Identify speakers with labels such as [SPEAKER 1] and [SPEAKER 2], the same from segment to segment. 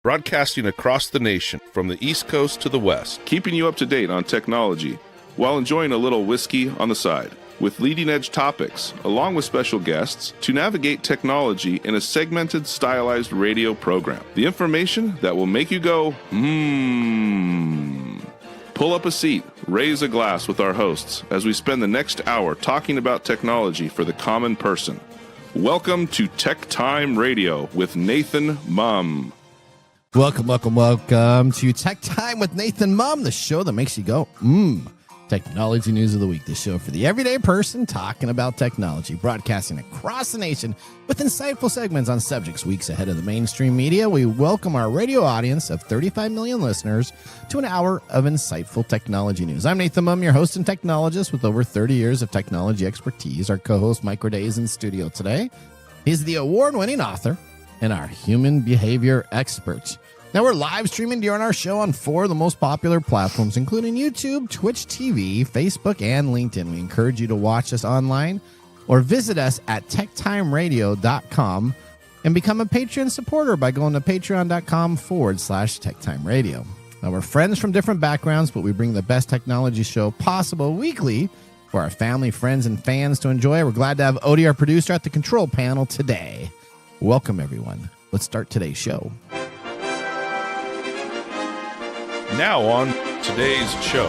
[SPEAKER 1] broadcasting across the nation from the East Coast to the West, keeping you up to date on technology while enjoying a little whiskey on the side, with leading-edge topics, along with special guests, to navigate technology in a segmented, stylized radio program. The information that will make you go, Pull up a seat, raise a glass with our hosts as we spend the next hour talking about technology for the common person. Welcome to TechTime Radio with Nathan Mumm.
[SPEAKER 2] Welcome to Tech Time with Nathan Mumm, the show that makes you go, Technology News of the Week, the show for the everyday person talking about technology, broadcasting across the nation with insightful segments on subjects weeks ahead of the mainstream media. We welcome our radio audience of 35 million listeners to an hour of insightful technology news. I'm Nathan Mumm, your host and technologist with over 30 years of technology expertise. Our co-host, Mike Day, is in studio today. He's the award-winning author and our human behavior expert. Now, we're live streaming during our show on 4 of the most popular platforms, including YouTube, Twitch TV, Facebook, and LinkedIn. We encourage you to watch us online or visit us at techtimeradio.com and become a Patreon supporter by going to patreon.com/techtimeradio. Now, we're friends from different backgrounds, but we bring the best technology show possible weekly for our family, friends, and fans to enjoy. We're glad to have Odie, our producer, at the control panel today. Welcome, everyone. Let's start today's show.
[SPEAKER 1] Now on today's show.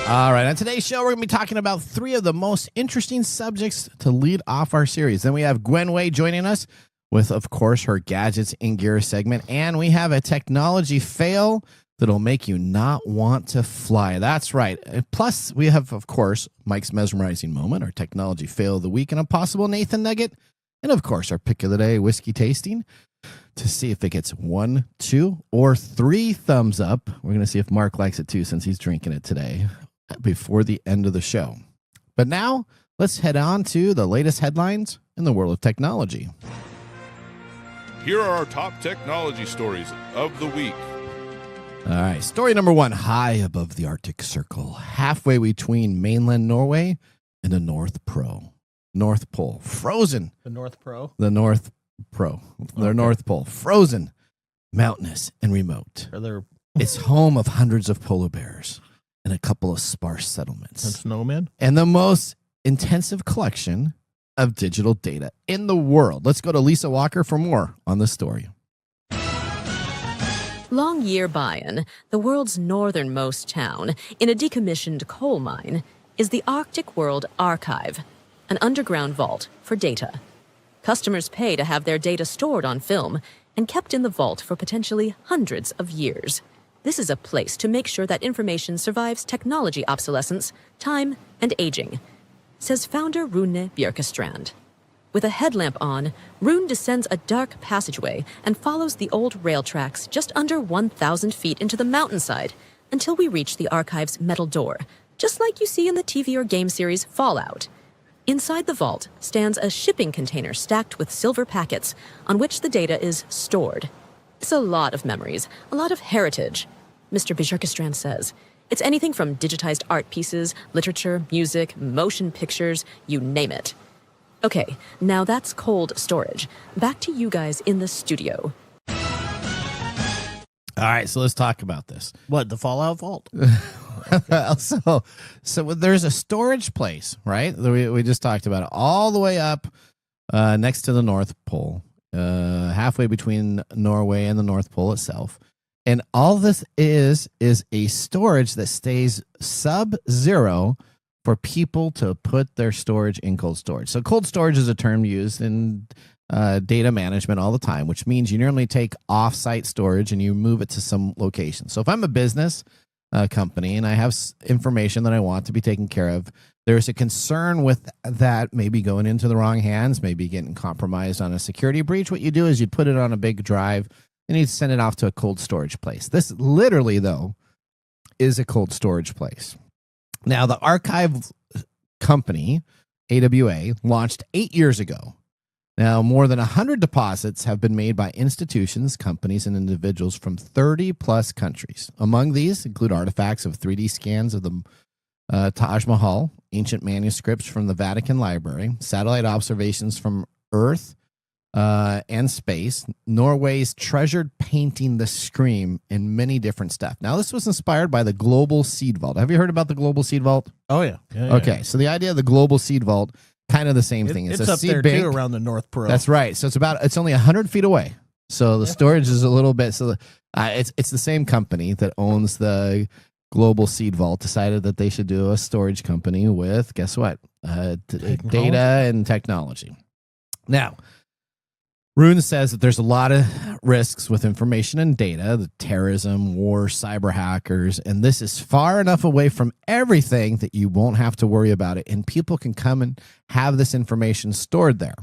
[SPEAKER 2] All right, on today's show, we're going to be talking about 3 of the most interesting subjects to lead off our series. Then we have Gwen Way joining us with, of course, her Gadgets in Gear segment. And we have a technology fail that'll make you not want to fly. That's right. Plus, we have, of course, Mike's mesmerizing moment, our technology fail of the week, and a possible Nathan nugget. And, of course, our pick of the day, whiskey tasting, to see if it gets 1, 2, or 3 thumbs up. We're going to see if Mark likes it too, since he's drinking it today, before the end of the show. But now, let's head on to the latest headlines in the world of technology.
[SPEAKER 1] Here are our top technology stories of the week.
[SPEAKER 2] All right, story number 1, high above the Arctic Circle, halfway between mainland Norway and the North Pole, frozen.
[SPEAKER 3] The North Pro?
[SPEAKER 2] The North Pole, frozen, mountainous, and remote. It's home of hundreds of polar bears and a couple of sparse settlements.
[SPEAKER 3] And snowmen?
[SPEAKER 2] And the most intensive collection of digital data in the world. Let's go to Lisa Walker for more on this story.
[SPEAKER 4] Longyear Bayan, the world's northernmost town, in a decommissioned coal mine, is the Arctic World Archive, an underground vault for data. Customers pay to have their data stored on film and kept in the vault for potentially hundreds of years. This is a place to make sure that information survives technology obsolescence, time, and aging, says founder Rune Bjørkestrand. With a headlamp on, Rune descends a dark passageway and follows the old rail tracks just under 1,000 feet into the mountainside until we reach the archive's metal door, just like you see in the TV or game series Fallout. Inside the vault stands a shipping container stacked with silver packets on which the data is stored. It's a lot of memories, a lot of heritage, Mr. Bjørkestrand says. It's anything from digitized art pieces, literature, music, motion pictures, you name it. Okay, now that's cold storage. Back to you guys in the studio.
[SPEAKER 2] All right, so let's talk about this.
[SPEAKER 3] What, the Fallout Vault?
[SPEAKER 2] So there's a storage place, right? We just talked about it, all the way up next to the North Pole, halfway between Norway and the North Pole itself. And all this is a storage that stays sub-zero for people to put their storage in cold storage. So cold storage is a term used in data management all the time, which means you normally take off-site storage and you move it to some location. So if I'm a business company and I have information that I want to be taken care of, there's a concern with that maybe going into the wrong hands, maybe getting compromised on a security breach. What you do is you put it on a big drive and you send it off to a cold storage place. This literally, though, is a cold storage place. Now, the archive company, AWA, launched 8 years ago. Now, more than 100 deposits have been made by institutions, companies, and individuals from 30-plus countries. Among these include artifacts of 3D scans of the Taj Mahal, ancient manuscripts from the Vatican Library, satellite observations from Earth, and space. Norway's treasured painting the Scream in many different stuff. Now, this was inspired by the Global Seed Vault. Have you heard about the Global Seed Vault?
[SPEAKER 3] Oh, yeah.
[SPEAKER 2] Okay, so the idea of the Global Seed Vault, kind of the same thing.
[SPEAKER 3] It's
[SPEAKER 2] a
[SPEAKER 3] up
[SPEAKER 2] seed
[SPEAKER 3] there,
[SPEAKER 2] bank.
[SPEAKER 3] too, around the North Pole.
[SPEAKER 2] That's right. So it's only 100 feet away. So the storage is a little bit. So it's the same company that owns the Global Seed Vault decided that they should do a storage company with, guess what? Data and technology. Now, Rune says that there's a lot of risks with information and data, the terrorism, war, cyber hackers, and this is far enough away from everything that you won't have to worry about it, and people can come and have this information stored there.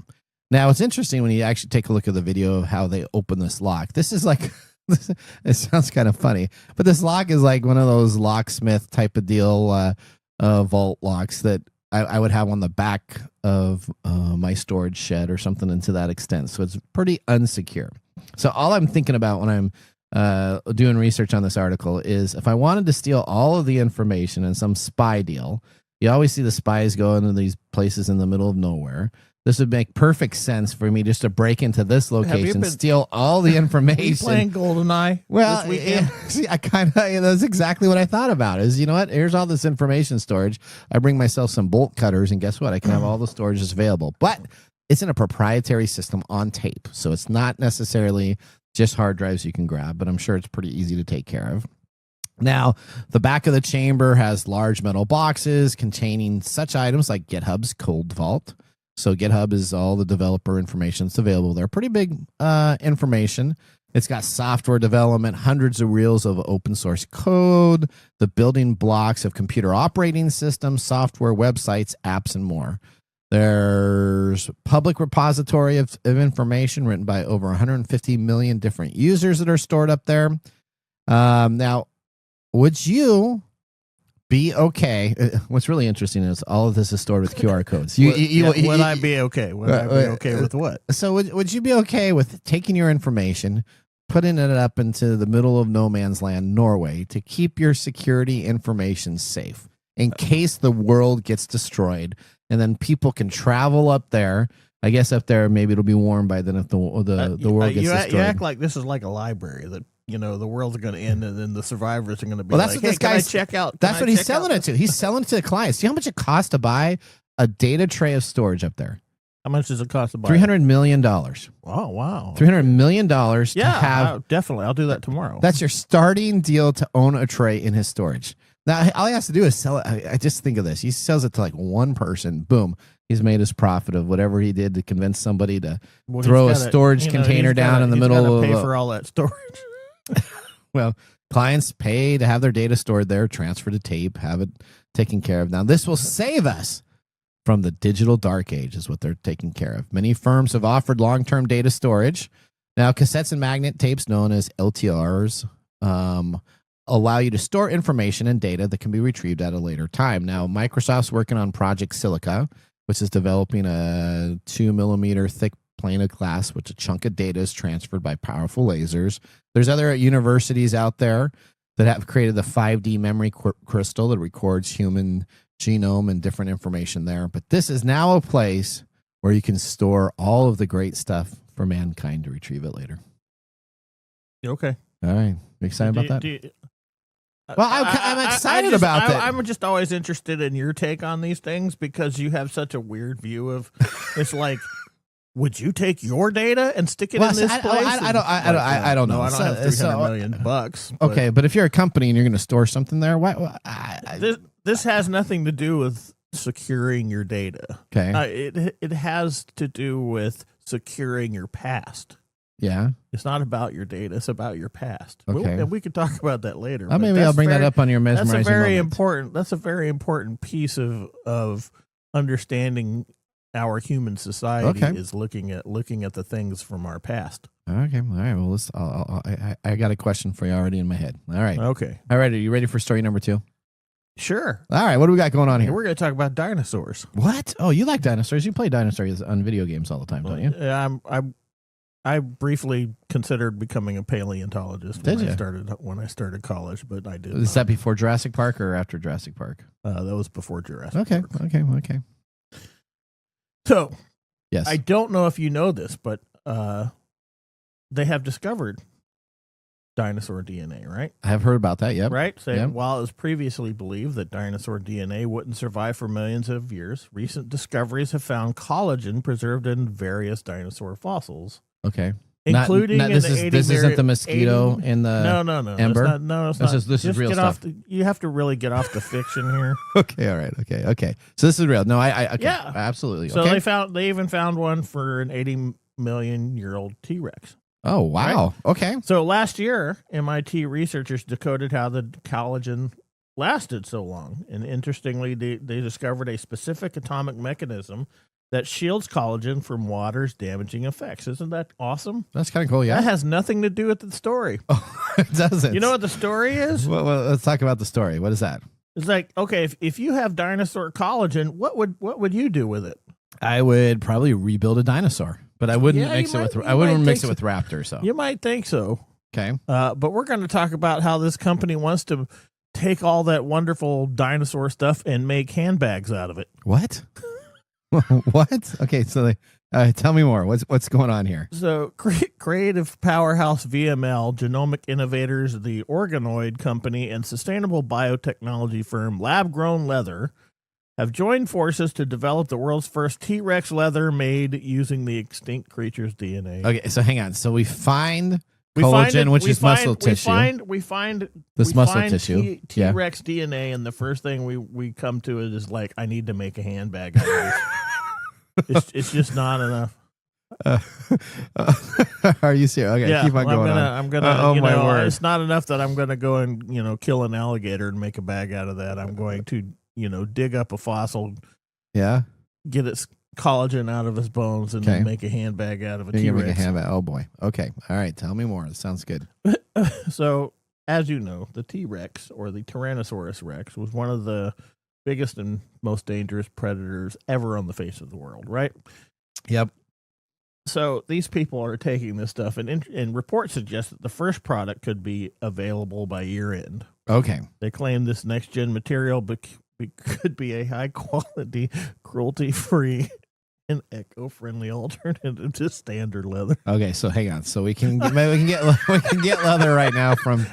[SPEAKER 2] Now, it's interesting when you actually take a look at the video of how they open this lock. This is like, it sounds kind of funny, but this lock is like one of those locksmith type of deal vault locks that I would have on the back of my storage shed or something into that extent. So it's pretty unsecure. So all I'm thinking about when I'm doing research on this article is if I wanted to steal all of the information in some spy deal, you always see the spies go into these places in the middle of nowhere. This would make perfect sense for me just to break into this location, steal all the information.
[SPEAKER 3] Are you playing GoldenEye?
[SPEAKER 2] Well, yeah, see, I kind of, that's exactly what I thought about is, you know what? Here's all this information storage. I bring myself some bolt cutters and guess what? I can have all the storages available, but it's in a proprietary system on tape. So it's not necessarily just hard drives you can grab, but I'm sure it's pretty easy to take care of. Now, the back of the chamber has large metal boxes containing such items like GitHub's Cold Vault. So GitHub is all the developer information that's available there. Pretty big information. It's got software development, hundreds of reels of open source code, the building blocks of computer operating systems, software, websites, apps, and more. There's public repository of information written by over 150 million different users that are stored up there. Now, would you be okay? What's really interesting is all of this is stored with QR codes.
[SPEAKER 3] Would I be okay? Would I be okay with what?
[SPEAKER 2] So would you be okay with taking your information, putting it up into the middle of no man's land, Norway, to keep your security information safe in case the world gets destroyed, and then people can travel up there? I guess up there maybe it'll be warm by then if the world gets destroyed.
[SPEAKER 3] You act like this is like a library that, you know, the world's going to end and then the survivors are going to be
[SPEAKER 2] that's what this guy's
[SPEAKER 3] check out.
[SPEAKER 2] That's what he's selling it to. He's selling it to the clients. See how much it costs to buy a data tray of storage up there?
[SPEAKER 3] How much does it cost to buy?
[SPEAKER 2] $300 million.
[SPEAKER 3] Oh, wow.
[SPEAKER 2] $300 million to have.
[SPEAKER 3] Definitely. I'll do that tomorrow.
[SPEAKER 2] That's your starting deal to own a tray in his storage. Now, all he has to do is sell it. I just think of this. He sells it to like one person. Boom. He's made his profit of whatever he did to convince somebody to throw a storage container down in the middle of
[SPEAKER 3] pay for all that storage.
[SPEAKER 2] Well, clients pay to have their data stored there, transfer to tape, have it taken care of. Now, this will save us from the digital dark age is what they're taking care of. Many firms have offered long-term data storage. Now, cassettes and magnet tapes, known as LTRs, allow you to store information and data that can be retrieved at a later time. Now, Microsoft's working on Project Silica, which is developing a 2mm thick plane of glass, which a chunk of data is transferred by powerful lasers. There's other universities out there that have created the 5D memory crystal that records human genome and different information there. But this is now a place where you can store all of the great stuff for mankind to retrieve it later.
[SPEAKER 3] Okay.
[SPEAKER 2] All right. You excited about that? Well, I'm excited about that.
[SPEAKER 3] I'm just always interested in your take on these things because you have such a weird view of it's like, would you take your data and stick it in this place?
[SPEAKER 2] I don't know.
[SPEAKER 3] I don't have $300 million bucks.
[SPEAKER 2] Okay, but if you're a company and you're going to store something there,
[SPEAKER 3] this has nothing to do with securing your data.
[SPEAKER 2] Okay,
[SPEAKER 3] it has to do with securing your past.
[SPEAKER 2] Yeah,
[SPEAKER 3] it's not about your data; it's about your past.
[SPEAKER 2] Okay,
[SPEAKER 3] and we could talk about that later.
[SPEAKER 2] Maybe I'll bring that up on your mesmerizing.
[SPEAKER 3] That's a very important piece of understanding our human society is looking at the things from our past.
[SPEAKER 2] Okay, all right. Well, I got a question for you already in my head. All right.
[SPEAKER 3] Okay.
[SPEAKER 2] All right. Are you ready for story number 2?
[SPEAKER 3] Sure.
[SPEAKER 2] All right. What do we got going on here?
[SPEAKER 3] We're going to talk about dinosaurs.
[SPEAKER 2] What? Oh, you like dinosaurs? You play dinosaurs on video games all the time, don't you?
[SPEAKER 3] Yeah. I briefly considered becoming a paleontologist when I started college, but I did.
[SPEAKER 2] Is that before Jurassic Park or after Jurassic Park?
[SPEAKER 3] That was before Jurassic Park.
[SPEAKER 2] Okay.
[SPEAKER 3] So,
[SPEAKER 2] yes,
[SPEAKER 3] I don't know if you know this, but they have discovered dinosaur DNA, right?
[SPEAKER 2] I have heard about that. Yep.
[SPEAKER 3] Right? So
[SPEAKER 2] Yep.
[SPEAKER 3] while it was previously believed that dinosaur DNA wouldn't survive for millions of years, recent discoveries have found collagen preserved in various dinosaur fossils.
[SPEAKER 2] Okay.
[SPEAKER 3] Including
[SPEAKER 2] this isn't the mosquito in the
[SPEAKER 3] no
[SPEAKER 2] ember?
[SPEAKER 3] It's not.
[SPEAKER 2] This is real stuff.
[SPEAKER 3] You have to really get off the fiction here.
[SPEAKER 2] Okay, all right, okay. So this is real. No, okay,
[SPEAKER 3] yeah,
[SPEAKER 2] absolutely.
[SPEAKER 3] So
[SPEAKER 2] okay.
[SPEAKER 3] they even found one for an 80 million year old T-Rex.
[SPEAKER 2] Oh wow.
[SPEAKER 3] Right?
[SPEAKER 2] Okay.
[SPEAKER 3] So last year, MIT researchers decoded how the collagen lasted so long, and interestingly, they discovered a specific atomic mechanism that shields collagen from water's damaging effects. Isn't that awesome?
[SPEAKER 2] That's kind of cool, yeah.
[SPEAKER 3] That has nothing to do with the story.
[SPEAKER 2] Oh, it doesn't.
[SPEAKER 3] You know what the story is?
[SPEAKER 2] Well, let's talk about the story. What is that?
[SPEAKER 3] It's like, okay, if you have dinosaur collagen, what would you do with it?
[SPEAKER 2] I would probably rebuild a dinosaur, but I wouldn't mix it with raptors. So
[SPEAKER 3] you might think so.
[SPEAKER 2] Okay.
[SPEAKER 3] But we're going to talk about how this company wants to take all that wonderful dinosaur stuff and make handbags out of it.
[SPEAKER 2] What? What? Okay, so tell me more. What's going on here?
[SPEAKER 3] So, creative powerhouse VML, genomic innovators, the Organoid company, and sustainable biotechnology firm Lab Grown Leather have joined forces to develop the world's first T-Rex leather made using the extinct creature's DNA.
[SPEAKER 2] Okay, so hang on. So we find collagen, which is muscle tissue.
[SPEAKER 3] We find
[SPEAKER 2] muscle tissue.
[SPEAKER 3] T-Rex DNA, and the first thing we come to it is like, I need to make a handbag out of this. It's just not enough.
[SPEAKER 2] Are you serious? Okay,
[SPEAKER 3] yeah,
[SPEAKER 2] keep on going.
[SPEAKER 3] I'm gonna. My word! It's not enough that I'm gonna go and kill an alligator and make a bag out of that. I'm going to dig up a fossil.
[SPEAKER 2] Yeah.
[SPEAKER 3] Get its collagen out of its bones and then make a handbag out of a T-Rex.
[SPEAKER 2] Make a handbag. Oh boy. Okay. All right. Tell me more. It sounds good.
[SPEAKER 3] So, as you know, the T-Rex or the Tyrannosaurus Rex was one of the biggest and most dangerous predators ever on the face of the world, right?
[SPEAKER 2] Yep.
[SPEAKER 3] So these people are taking this stuff, and reports suggest that the first product could be available by year end.
[SPEAKER 2] Okay.
[SPEAKER 3] They claim this next gen material could be a high quality, cruelty free, and eco friendly alternative to standard leather.
[SPEAKER 2] Okay, so hang on. So we can get leather right now from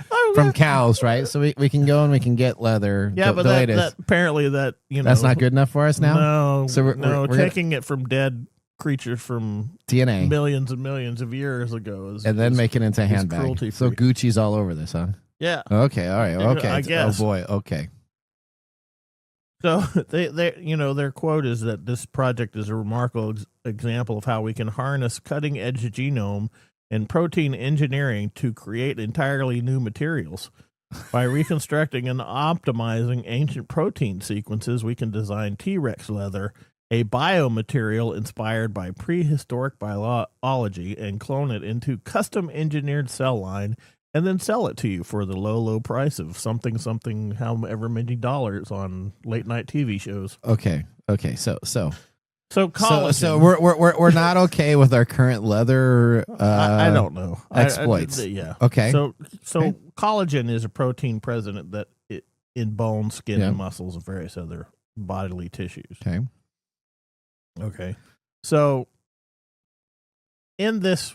[SPEAKER 2] cows, right? So we can go and we can get leather.
[SPEAKER 3] Yeah, but that apparently that's
[SPEAKER 2] not good enough for us now.
[SPEAKER 3] No,
[SPEAKER 2] so
[SPEAKER 3] we're taking it from dead creatures from
[SPEAKER 2] DNA
[SPEAKER 3] millions and millions of years ago,
[SPEAKER 2] and then make it into a handbag. So Gucci's all over this, huh?
[SPEAKER 3] Yeah.
[SPEAKER 2] Okay. All right. Okay.
[SPEAKER 3] I guess.
[SPEAKER 2] Oh boy. Okay.
[SPEAKER 3] So they their quote is that this project is a remarkable example of how we can harness cutting edge genome and protein engineering to create entirely new materials. By reconstructing and optimizing ancient protein sequences, we can design T-Rex leather, a biomaterial inspired by prehistoric biology, and clone it into custom engineered cell line, and then sell it to you for the low price of something, however many dollars on late night TV shows.
[SPEAKER 2] Okay.
[SPEAKER 3] Collagen.
[SPEAKER 2] So we're not okay with our current leather.
[SPEAKER 3] I don't know
[SPEAKER 2] exploits.
[SPEAKER 3] Yeah.
[SPEAKER 2] Okay.
[SPEAKER 3] So collagen is a protein present that in bone, skin, and muscles, and various other bodily tissues.
[SPEAKER 2] Okay.
[SPEAKER 3] So in this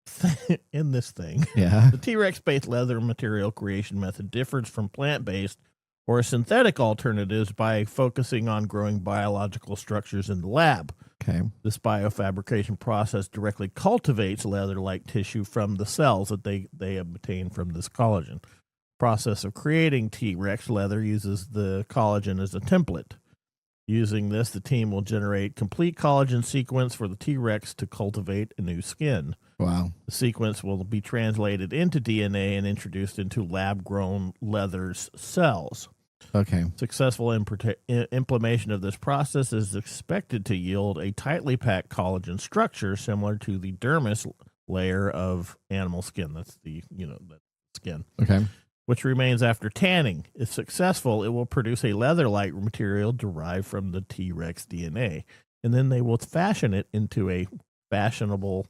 [SPEAKER 3] thing, the T-Rex based leather material creation method differs from plant based or synthetic alternatives by focusing on growing biological structures in the lab.
[SPEAKER 2] Okay.
[SPEAKER 3] This biofabrication process directly cultivates leather-like tissue from the cells that they obtain from this collagen. Process of creating T-Rex leather uses the collagen as a template. Using this, the team will generate complete collagen sequence for the T-Rex to cultivate a new skin.
[SPEAKER 2] Wow.
[SPEAKER 3] The sequence will be translated into DNA and introduced into lab-grown leather's cells.
[SPEAKER 2] Okay.
[SPEAKER 3] Successful implementation of this process is expected to yield a tightly packed collagen structure similar to the dermis layer of animal skin. That's the skin.
[SPEAKER 2] Okay.
[SPEAKER 3] Which remains after tanning. If successful, it will produce a leather-like material derived from the T-Rex DNA, and then they will fashion it into a fashionable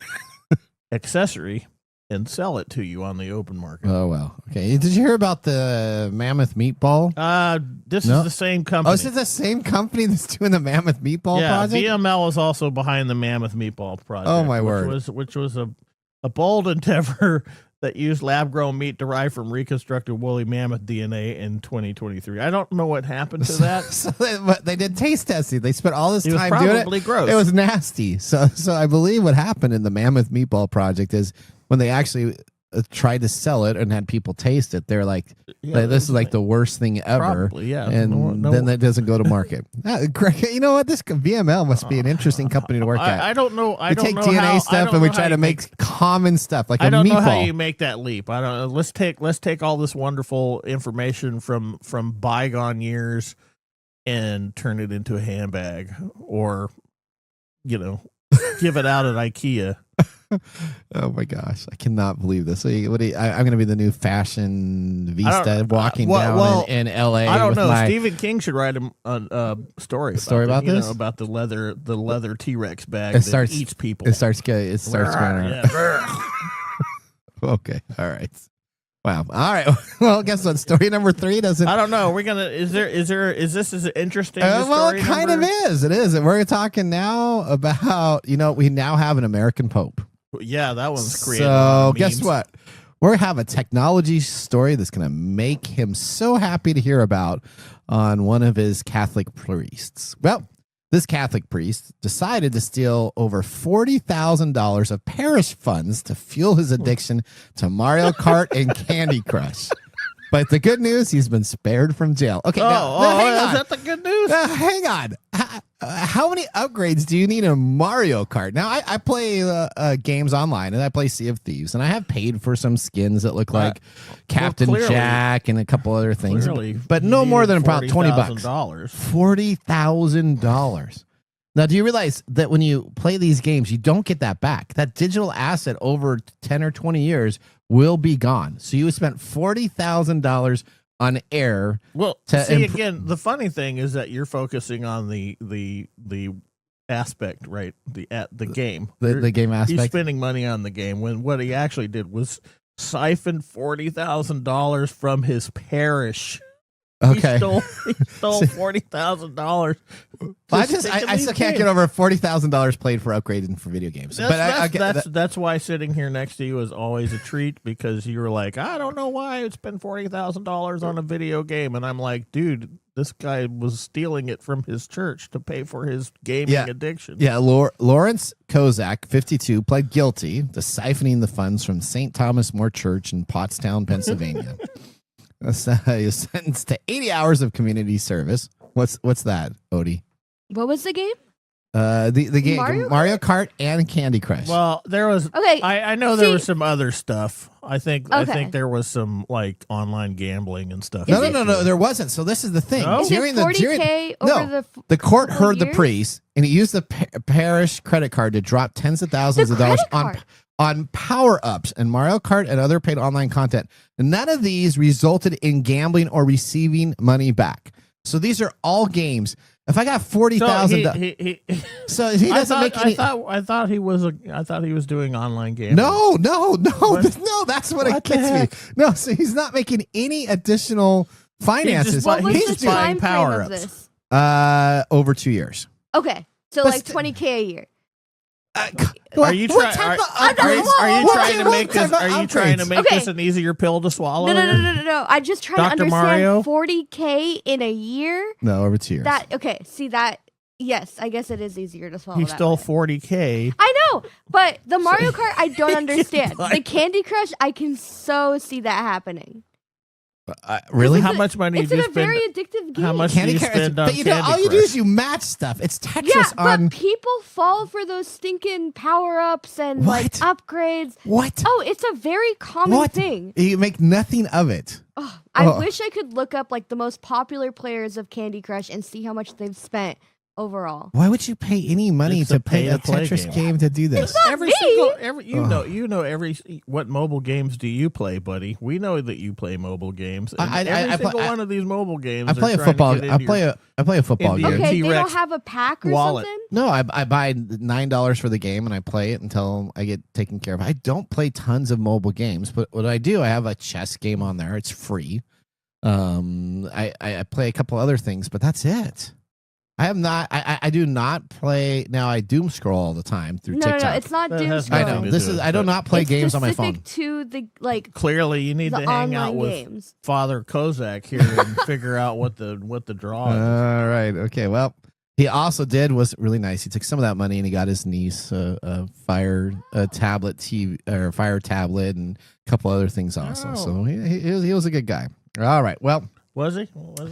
[SPEAKER 3] accessory and sell it to you on the open market.
[SPEAKER 2] Oh, well. Okay. Did you hear about the Mammoth Meatball?
[SPEAKER 3] This
[SPEAKER 2] No?
[SPEAKER 3] is the same company.
[SPEAKER 2] Oh, is it the same company that's doing the Mammoth Meatball project?
[SPEAKER 3] VML is also behind the Mammoth Meatball project.
[SPEAKER 2] Oh, my word.
[SPEAKER 3] Which was a bold endeavor that used lab-grown meat derived from reconstructed woolly mammoth DNA in 2023. I don't know what happened to that.
[SPEAKER 2] So they did taste testing. They spent all this
[SPEAKER 3] It was
[SPEAKER 2] time doing it.
[SPEAKER 3] probably gross.
[SPEAKER 2] It was nasty. So I believe what happened in the Mammoth Meatball project is when they actually tried to sell it and had people taste it, they're like, this is like the worst thing ever.
[SPEAKER 3] Probably, yeah.
[SPEAKER 2] And then that doesn't go to market. Greg, you know what? This VML must be an interesting company to work at.
[SPEAKER 3] I don't know.
[SPEAKER 2] We take DNA stuff and we try to make common stuff like a meatball.
[SPEAKER 3] I don't know how you make that leap. I don't know. Let's take all this wonderful information from bygone years and turn it into a handbag, or give it out at IKEA.
[SPEAKER 2] Oh my gosh, I cannot believe this. I'm going to be the new fashion Vista walking down in LA.
[SPEAKER 3] I don't know. Stephen King should write a story
[SPEAKER 2] about this?
[SPEAKER 3] About the leather T-Rex bag that eats people.
[SPEAKER 2] It starts going around. Okay, all right. Wow. All right. Well, guess what? Story number 3 doesn't.
[SPEAKER 3] I don't know. Is this as interesting?
[SPEAKER 2] Well, it kind of is. It is. And we're talking now about, we now have an American Pope.
[SPEAKER 3] Yeah, that one's creative.
[SPEAKER 2] So guess what? We're going to have a technology story that's going to make him so happy to hear about on one of his Catholic priests. Well, this Catholic priest decided to steal over $40,000 of parish funds to fuel his addiction to Mario Kart and Candy Crush. But the good news, he's been spared from jail. Okay,
[SPEAKER 3] hang on. Is that the good news?
[SPEAKER 2] Hang on. How many upgrades do you need in Mario Kart? Now, I play games online, and I play Sea of Thieves, and I have paid for some skins that look like Captain Jack and a couple other things, but no more than about $20. $40,000. Now, do you realize that when you play these games, you don't get that back? That digital asset over 10 or 20 years will be gone. So you spent $40,000 on air.
[SPEAKER 3] Well, again, the funny thing is that you're focusing on the aspect, right? The game.
[SPEAKER 2] The game aspect.
[SPEAKER 3] He's spending money on the game when what he actually did was siphon $40,000 from his parish.
[SPEAKER 2] Okay.
[SPEAKER 3] He stole $40,000.
[SPEAKER 2] I still can't get over $40,000 played for upgrading for video games.
[SPEAKER 3] That's why sitting here next to you is always a treat, because you were like, I don't know why I would spend $40,000 on a video game, and I'm like, dude, this guy was stealing it from his church to pay for his gaming addiction.
[SPEAKER 2] Yeah, Lawrence Kozak, 52, pled guilty to siphoning the funds from St. Thomas More Church in Pottstown, Pennsylvania. He was sentenced to 80 hours of community service. What's that, Odie?
[SPEAKER 5] What was the game?
[SPEAKER 2] The game Mario Kart and Candy Crush.
[SPEAKER 3] Well, there was.
[SPEAKER 5] Okay,
[SPEAKER 3] I know there was some other stuff. I think there was some like online gambling and stuff.
[SPEAKER 2] No, there wasn't. So this is the thing.
[SPEAKER 5] No? Is it 40K over
[SPEAKER 2] the court heard
[SPEAKER 5] years?
[SPEAKER 2] the priest, and he used the parish credit card to drop tens of thousands of dollars on power-ups and Mario Kart and other paid online content. And none of these resulted in gambling or receiving money back. So these are all games. If I got $40,000, so he doesn't make any.
[SPEAKER 3] I thought he was doing online gambling.
[SPEAKER 2] No. That's what it gets me. No, so he's not making any additional finances.
[SPEAKER 5] He's just buying power-ups.
[SPEAKER 2] Over 2 years.
[SPEAKER 5] Okay, so like $20K a year.
[SPEAKER 3] Are you trying to make this an easier pill to swallow?
[SPEAKER 5] No. I just trying to understand
[SPEAKER 3] Mario?
[SPEAKER 5] 40K in a year.
[SPEAKER 2] No, over 2 years.
[SPEAKER 5] Yes, I guess it is easier to swallow.
[SPEAKER 3] He stole 40K.
[SPEAKER 5] I know, but the Mario Kart I don't understand. The Candy Crush, I can so see that happening.
[SPEAKER 2] Really?
[SPEAKER 3] How much money
[SPEAKER 5] do you spend? It's a very addictive game.
[SPEAKER 3] How much do you spend on Candy Crush?
[SPEAKER 2] All you do is you match stuff. It's Tetris
[SPEAKER 5] but people fall for those stinking power-ups and like upgrades.
[SPEAKER 2] What?
[SPEAKER 5] Oh, it's a very common thing.
[SPEAKER 2] You make nothing of it.
[SPEAKER 5] I wish I could look up like the most popular players of Candy Crush and see how much they've spent overall.
[SPEAKER 2] Why would you pay any money
[SPEAKER 3] It's
[SPEAKER 2] to
[SPEAKER 3] a
[SPEAKER 2] play a
[SPEAKER 3] pay-to-play
[SPEAKER 2] Tetris
[SPEAKER 3] game.
[SPEAKER 2] game to do this?
[SPEAKER 5] not me.
[SPEAKER 3] What mobile games do you play, buddy? We know that you play mobile games. And
[SPEAKER 2] I
[SPEAKER 3] every single
[SPEAKER 2] play-
[SPEAKER 3] one of these mobile games.
[SPEAKER 2] I play a
[SPEAKER 3] are trying to
[SPEAKER 2] football.
[SPEAKER 3] get
[SPEAKER 2] I
[SPEAKER 3] into
[SPEAKER 2] play
[SPEAKER 3] your-
[SPEAKER 2] a football
[SPEAKER 3] into your
[SPEAKER 2] game.
[SPEAKER 5] Okay, they
[SPEAKER 3] T-Rex
[SPEAKER 5] don't have a pack or
[SPEAKER 3] wallet.
[SPEAKER 5] something?
[SPEAKER 2] No, I buy $9 for the game and I play it until I get taken care of. I don't play tons of mobile games, but what I do, I have a chess game on there. It's free. I play a couple other things, but that's it. I have not. I do not play now. I doom scroll all the time through TikTok.
[SPEAKER 5] No, it's not
[SPEAKER 3] That
[SPEAKER 5] doom
[SPEAKER 3] has
[SPEAKER 2] I
[SPEAKER 3] nothing
[SPEAKER 2] know
[SPEAKER 3] to
[SPEAKER 5] scrolling.
[SPEAKER 2] this
[SPEAKER 3] do
[SPEAKER 2] is.
[SPEAKER 3] with
[SPEAKER 2] I do
[SPEAKER 3] it.
[SPEAKER 2] not play
[SPEAKER 5] It's
[SPEAKER 2] games on my phone.
[SPEAKER 5] specific to the
[SPEAKER 3] Clearly, you need
[SPEAKER 5] the
[SPEAKER 3] to hang out
[SPEAKER 5] online
[SPEAKER 3] with
[SPEAKER 5] games.
[SPEAKER 3] Father Kozak here and figure out what the draw is.
[SPEAKER 2] All right. Okay. Well, he also was really nice. He took some of that money and he got his niece a Fire tablet TV or Fire tablet and a couple other things also.
[SPEAKER 3] Oh.
[SPEAKER 2] So he was a good guy. All right. Well,
[SPEAKER 3] Was he?
[SPEAKER 2] Well-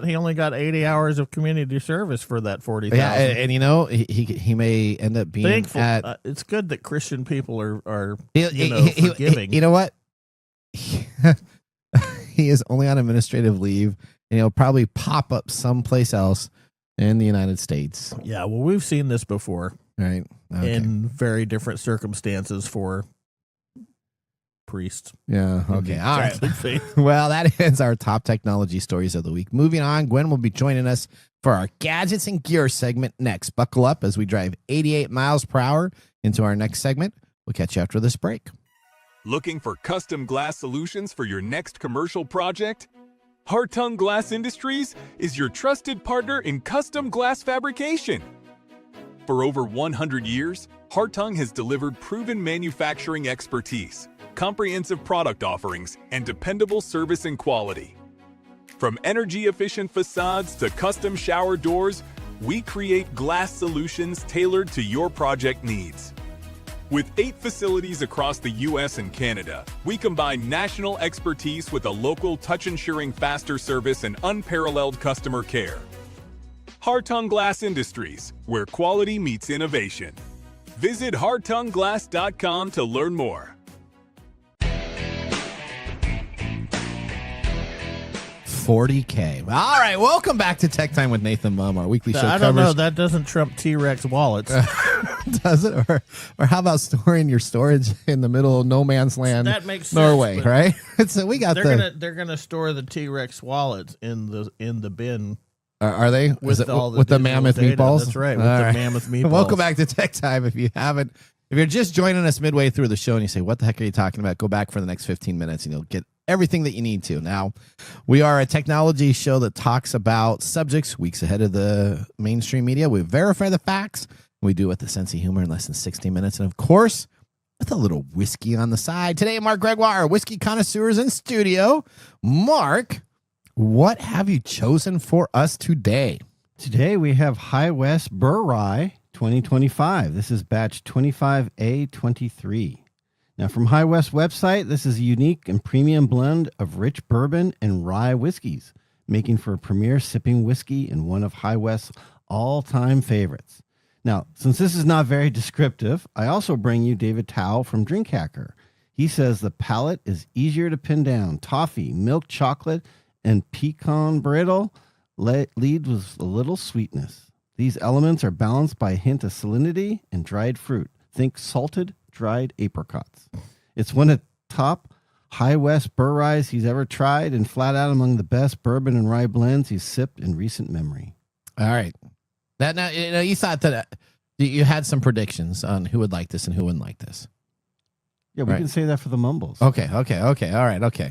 [SPEAKER 3] He only got 80 hours of community service for that 40,000.
[SPEAKER 2] yeah, and you know he may end up being
[SPEAKER 3] Thankful.
[SPEAKER 2] at.
[SPEAKER 3] It's good that Christian people are
[SPEAKER 2] He-
[SPEAKER 3] forgiving.
[SPEAKER 2] you know what? He is only on administrative leave, and he'll probably pop up someplace else in the United States.
[SPEAKER 3] Yeah, well, we've seen this before
[SPEAKER 2] Right? Okay.
[SPEAKER 3] in very different circumstances for priests.
[SPEAKER 2] Yeah. Okay. All right.
[SPEAKER 3] Catholic faith.
[SPEAKER 2] Well, that ends our top technology stories of the week. Moving on, Gwen will be joining us for our gadgets and gear segment next. Buckle up as we drive 88 miles per hour into our next segment. We'll catch you after this break.
[SPEAKER 6] Looking for custom glass solutions for your next commercial project? Hartung Glass Industries is your trusted partner in custom glass fabrication. For over 100 years, Hartung has delivered proven manufacturing expertise, comprehensive product offerings, and dependable service and quality. From energy-efficient facades to custom shower doors, we create glass solutions tailored to your project needs. With 8 facilities across the U.S. and Canada, we combine national expertise with a local touch-ensuring faster service and unparalleled customer care. Hartung Glass Industries, where quality meets innovation. Visit hartungglass.com to learn more.
[SPEAKER 2] 40K. All right. Welcome back to Tech Time with Nathan Mumm, our weekly show.
[SPEAKER 3] I don't know.
[SPEAKER 2] covers-
[SPEAKER 3] That doesn't trump T-Rex wallets.
[SPEAKER 2] Does it? Or how about storing your storage in the middle of no man's land,
[SPEAKER 3] That makes sense,
[SPEAKER 2] Norway,
[SPEAKER 3] but
[SPEAKER 2] right? So we got
[SPEAKER 3] they're gonna store the T-Rex wallets in the bin
[SPEAKER 2] Are they?
[SPEAKER 3] with
[SPEAKER 2] Is it
[SPEAKER 3] all the
[SPEAKER 2] with the
[SPEAKER 3] digital
[SPEAKER 2] mammoth
[SPEAKER 3] data.
[SPEAKER 2] meatballs?
[SPEAKER 3] That's right. With
[SPEAKER 2] All
[SPEAKER 3] the
[SPEAKER 2] right.
[SPEAKER 3] mammoth meatballs.
[SPEAKER 2] Welcome back to Tech Time. If you're just joining us midway through the show and you say, "What the heck are you talking about?" Go back for the next 15 minutes and you'll get everything that you need to. Now, we are a technology show that talks about subjects weeks ahead of the mainstream media. We verify the facts. We do it with the sense of humor in less than 60 minutes, and of course, with a little whiskey on the side. Today, Mark Gregoire, our whiskey connoisseurs in studio. Mark, what have you chosen for us today?
[SPEAKER 7] Today we have High West Burr Rye 2025. This is batch 25A23. Now from High West website, this is a unique and premium blend of rich bourbon and rye whiskeys, making for a premier sipping whiskey and one of High West's all-time favorites. Now, since this is not very descriptive, I also bring you David Tao from Drink Hacker. He says the palate is easier to pin down. Toffee, milk chocolate, and pecan brittle lead with a little sweetness. These elements are balanced by a hint of salinity and dried fruit. Think salted, dried apricots. It's one of the top High West Burr Ryes he's ever tried and flat out among the best bourbon and rye blends he's sipped in recent memory.
[SPEAKER 2] All right. That now, you thought that you had some predictions on who would like this and who wouldn't like this.
[SPEAKER 7] Yeah, we
[SPEAKER 2] Right.
[SPEAKER 7] can say that for the mumbles.
[SPEAKER 2] Okay. All right. Okay. All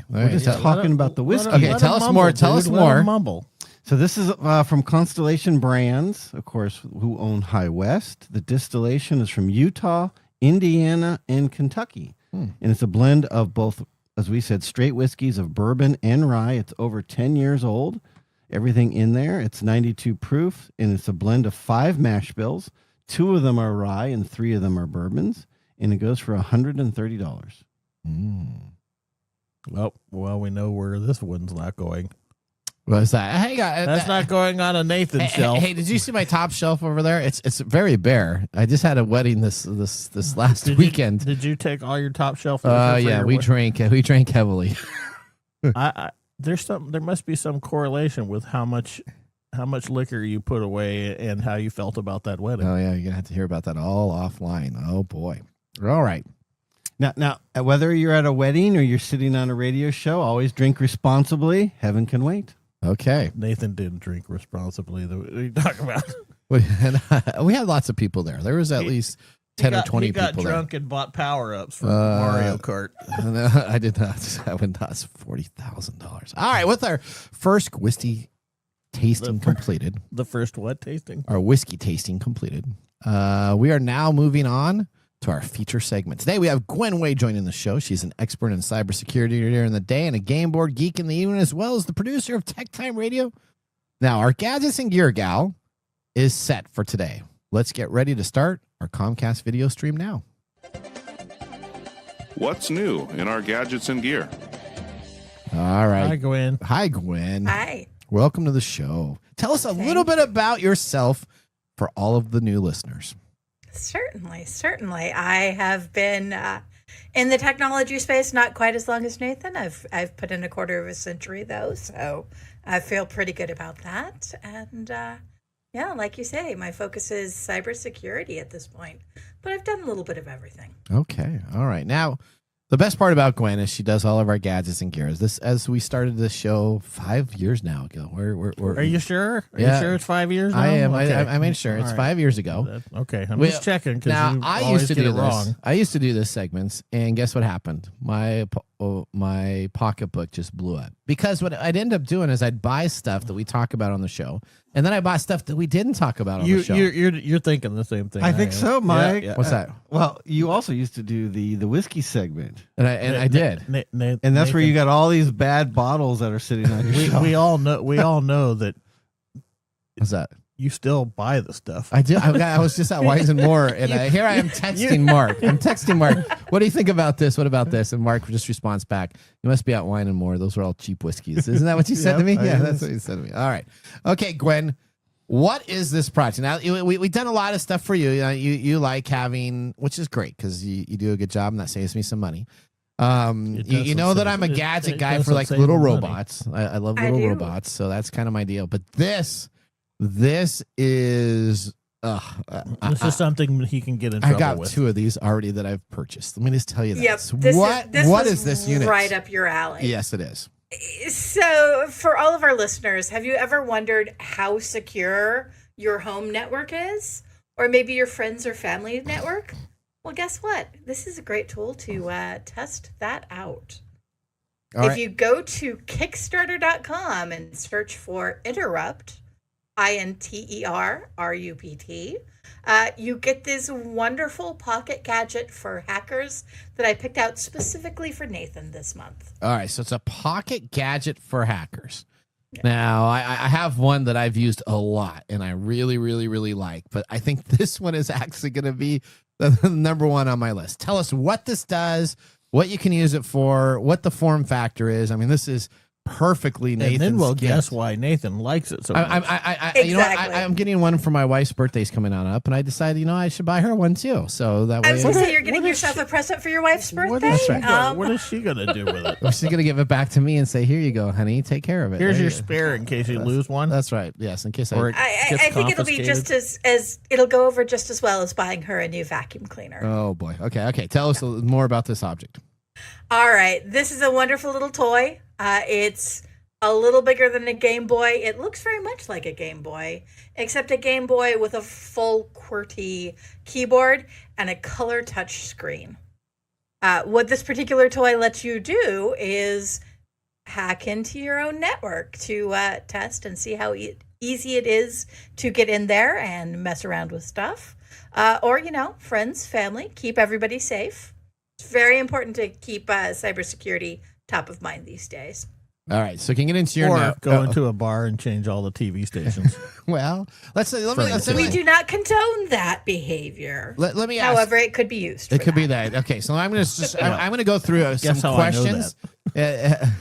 [SPEAKER 7] We're
[SPEAKER 2] right.
[SPEAKER 7] just
[SPEAKER 2] Yeah.
[SPEAKER 7] talking about the whiskey.
[SPEAKER 2] Okay, tell us more, tell us more.
[SPEAKER 3] Mumble.
[SPEAKER 7] So this is from Constellation Brands, of course, who own High West. The distillation is from Utah, Indiana, and Kentucky. And it's a blend of both, as we said, straight whiskeys of bourbon and rye. It's over 10 years old. Everything in there. It's 92 proof, and it's a blend of 5 mash bills. 2 of them are rye, and 3 of them are bourbons. And it goes for $130.
[SPEAKER 3] Well, we know where this one's not going.
[SPEAKER 2] What's that? Hey, guys,
[SPEAKER 3] That's not going on a Nathan
[SPEAKER 2] Hey,
[SPEAKER 3] shelf.
[SPEAKER 2] hey, did you see my top shelf over there? It's very bare. I just had a wedding this last weekend.
[SPEAKER 3] Did you take all your top shelf?
[SPEAKER 2] Yeah, we drank heavily.
[SPEAKER 3] There must be some correlation with how much how much liquor you put away and how you felt about that wedding.
[SPEAKER 2] Oh, yeah. You're going to have to hear about that all offline. Oh, boy. All right.
[SPEAKER 7] Now, whether you're at a wedding or you're sitting on a radio show, always drink responsibly. Heaven can wait.
[SPEAKER 2] Okay.
[SPEAKER 3] Nathan didn't drink responsibly. What are you talking about?
[SPEAKER 2] We had lots of people there. There was at least 10 or 20 people there.
[SPEAKER 3] He got drunk and bought power-ups for Mario Kart.
[SPEAKER 2] No, I did not. I would not. $40,000. All right. With our first whiskey tasting completed.
[SPEAKER 3] The first what tasting?
[SPEAKER 2] Our whiskey tasting completed. We are now moving on to our feature segment. Today we have Gwen Way joining the show. She's an expert in cybersecurity during the day and a game board geek in the evening, as well as the producer of TechTime Radio. Now, our gadgets and gear gal is set for today. Let's get ready to start our Comcast video stream now.
[SPEAKER 1] What's new in our gadgets and gear?
[SPEAKER 2] All right.
[SPEAKER 3] Hi, Gwen.
[SPEAKER 2] Hi, Gwen.
[SPEAKER 8] Hi.
[SPEAKER 2] Welcome to the show. Tell us a little bit about yourself for all of the new listeners.
[SPEAKER 8] Certainly. I have been in the technology space not quite as long as Nathan. I've put in a quarter of a century though, so I feel pretty good about that. And yeah, like you say, my focus is cybersecurity at this point, but I've done a little bit of everything.
[SPEAKER 2] Okay. All right. Now, the best part about Gwen is she does all of our gadgets and gears. This, as we started this show 5 years now ago. We're
[SPEAKER 3] Are you sure? Are
[SPEAKER 2] Yeah.
[SPEAKER 3] you sure it's 5 years now?
[SPEAKER 2] I am.
[SPEAKER 3] Okay.
[SPEAKER 2] I made sure. It's
[SPEAKER 3] All right.
[SPEAKER 2] 5 years ago.
[SPEAKER 3] Okay. I'm
[SPEAKER 2] We-
[SPEAKER 3] just checking because
[SPEAKER 2] Now,
[SPEAKER 3] you
[SPEAKER 2] I
[SPEAKER 3] always
[SPEAKER 2] used to
[SPEAKER 3] get
[SPEAKER 2] do
[SPEAKER 3] it
[SPEAKER 2] this.
[SPEAKER 3] wrong.
[SPEAKER 2] I used to do this segments, and guess what happened? My pocketbook just blew up. Because what I'd end up doing is I'd buy stuff that we talk about on the show, and then I bought stuff that we didn't talk about on the show.
[SPEAKER 3] You're thinking the same thing.
[SPEAKER 7] I think so, Mike.
[SPEAKER 3] Yeah.
[SPEAKER 2] What's that?
[SPEAKER 7] Well, you also used to do the whiskey segment,
[SPEAKER 2] And I did.
[SPEAKER 7] and that's where you got all these bad bottles that are sitting on your shelf.
[SPEAKER 3] We all know that
[SPEAKER 2] What's that?
[SPEAKER 3] you still buy the stuff.
[SPEAKER 2] I did. I was just at Wise and More, and here I am texting Mark. I'm texting Mark. What do you think about this? What about this? And Mark just responds back, "You must be at Wine and More. Those are all cheap whiskeys." Isn't that what you said to me?
[SPEAKER 7] Yep,
[SPEAKER 2] Yeah,
[SPEAKER 7] I
[SPEAKER 2] that's what you said to me. All right. Okay, Gwen. What is this project? Now, we've done a lot of stuff for you. You like having, which is great because you do a good job, and that saves me some money. You know that I'm a gadget guy for like little robots. I love little robots, so that's kind of my deal. But this is
[SPEAKER 3] this is something he can get in
[SPEAKER 2] I
[SPEAKER 3] trouble
[SPEAKER 2] got
[SPEAKER 3] with.
[SPEAKER 2] 2 of these already that I've purchased. Let me just tell you
[SPEAKER 8] Yep.
[SPEAKER 2] this. What is this unit?
[SPEAKER 8] Right up your alley.
[SPEAKER 2] Yes, it is.
[SPEAKER 8] So, for all of our listeners, have you ever wondered how secure your home network is? Or maybe your friends or family network? Well, guess what? This is a great tool to test that out.
[SPEAKER 2] All
[SPEAKER 8] if
[SPEAKER 2] right.
[SPEAKER 8] you go to Kickstarter.com and search for Interrupt, INTERRUPT, you get this wonderful pocket gadget for hackers that I picked out specifically for Nathan this month.
[SPEAKER 2] All right, so it's a pocket gadget for hackers. Now, I have one that I've used a lot, and I really, really, really like, but I think this one is actually going to be the number one on my list. Tell us what this does, what you can use it for, what the form factor is. I mean, this is perfectly Nathan's
[SPEAKER 3] And then we'll
[SPEAKER 2] gift.
[SPEAKER 3] guess why Nathan likes it so much.
[SPEAKER 2] You know what?
[SPEAKER 8] Exactly.
[SPEAKER 2] I'm getting one for my wife's birthday's coming on up, and I decided, I should buy her one too. So that
[SPEAKER 8] I was
[SPEAKER 2] way,
[SPEAKER 8] going to say, you're getting
[SPEAKER 3] what is
[SPEAKER 8] yourself a present for your wife's
[SPEAKER 3] What
[SPEAKER 8] birthday.
[SPEAKER 3] is she gonna do with it?
[SPEAKER 2] she's gonna give it back to me and say, "Here you go, honey. Take care of it."
[SPEAKER 3] Here's
[SPEAKER 2] There
[SPEAKER 3] your
[SPEAKER 2] you go.
[SPEAKER 3] spare in case you lose one.
[SPEAKER 2] That's right. Yes, in case
[SPEAKER 3] Or-
[SPEAKER 8] I
[SPEAKER 3] gets
[SPEAKER 8] think it'll be just as it'll go over just as well as buying her a new vacuum cleaner.
[SPEAKER 2] Oh boy. Okay. Tell us more about this object.
[SPEAKER 8] All right, this is a wonderful little toy. It's a little bigger than a Game Boy. It looks very much like a Game Boy, except a Game Boy with a full QWERTY keyboard and a color touch screen. What this particular toy lets you do is hack into your own network to test and see how easy it is to get in there and mess around with stuff. Or, friends, family, keep everybody safe. It's very important to keep cybersecurity top of mind these days.
[SPEAKER 2] All right. So can you get into your
[SPEAKER 3] Or go into a bar and change all the TV stations.
[SPEAKER 2] Well, let's
[SPEAKER 8] We do not condone that behavior.
[SPEAKER 2] let me ask.
[SPEAKER 8] However, it could be used.
[SPEAKER 2] It
[SPEAKER 8] for
[SPEAKER 2] could be
[SPEAKER 8] that.
[SPEAKER 2] that. Okay, so I'm gonna go through some
[SPEAKER 3] Guess how I know
[SPEAKER 2] questions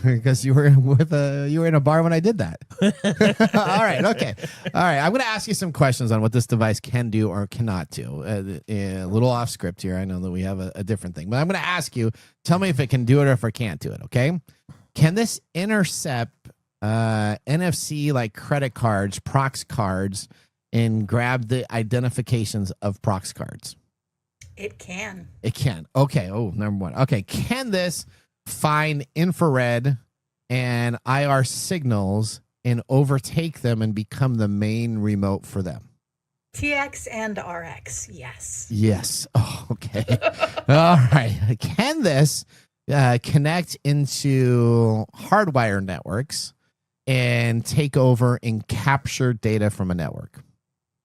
[SPEAKER 2] because you were in a bar when I did that. All right, okay, all right. I'm gonna ask you some questions on what this device can do or cannot do. A little off script here. I know that we have a different thing, but I'm gonna ask you. Tell me if it can do it or if it can't do it. Okay? Can this intercept NFC like credit cards, Prox cards, and grab the identifications of Prox cards?
[SPEAKER 8] It can.
[SPEAKER 2] It can. Okay. Oh, number one. Okay. Can this find infrared and IR signals and overtake them and become the main remote for them?
[SPEAKER 8] TX and RX, yes.
[SPEAKER 2] Yes. Oh, okay. All right. Can this connect into hardwire networks and take over and capture data from a network?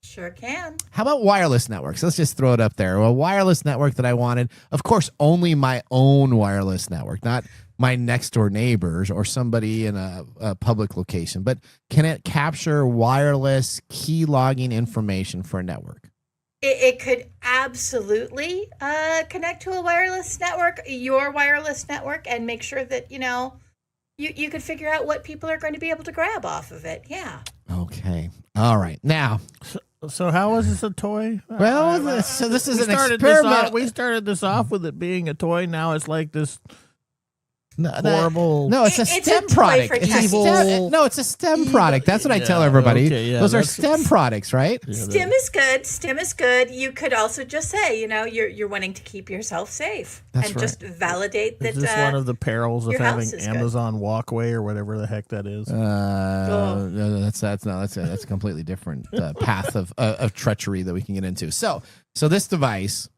[SPEAKER 8] Sure can.
[SPEAKER 2] How about wireless networks? Let's just throw it up there. A wireless network that I wanted, of course, only my own wireless network, not my next door neighbors or somebody in a public location. But can it capture wireless key logging information for a network?
[SPEAKER 8] It could absolutely connect to a wireless network, your wireless network, and make sure that, you could figure out what people are going to be able to grab off of it. Yeah.
[SPEAKER 2] Okay. All right. Now,
[SPEAKER 3] So how is this a toy?
[SPEAKER 2] well, so this is an experiment.
[SPEAKER 3] We started this off with it being a toy. Now it's like this
[SPEAKER 2] No,
[SPEAKER 3] horrible.
[SPEAKER 2] No, it's a
[SPEAKER 8] It's a
[SPEAKER 2] STEM
[SPEAKER 8] toy
[SPEAKER 2] product.
[SPEAKER 8] for
[SPEAKER 2] It's a
[SPEAKER 8] testing.
[SPEAKER 2] STEM, no, it's a STEM product. That's what I tell everybody.
[SPEAKER 3] okay, yeah,
[SPEAKER 2] Those are
[SPEAKER 3] that's-
[SPEAKER 2] STEM products, right?
[SPEAKER 8] STEM is good. STEM is good. You could also just say, you're wanting to keep yourself safe
[SPEAKER 2] That's
[SPEAKER 8] and
[SPEAKER 2] right.
[SPEAKER 8] just validate that.
[SPEAKER 3] Is this one of the perils of
[SPEAKER 8] your house
[SPEAKER 3] having
[SPEAKER 8] is good.
[SPEAKER 3] Amazon Walkway or whatever the heck that is?
[SPEAKER 2] No, that's a completely different path of treachery that we can get into. So this device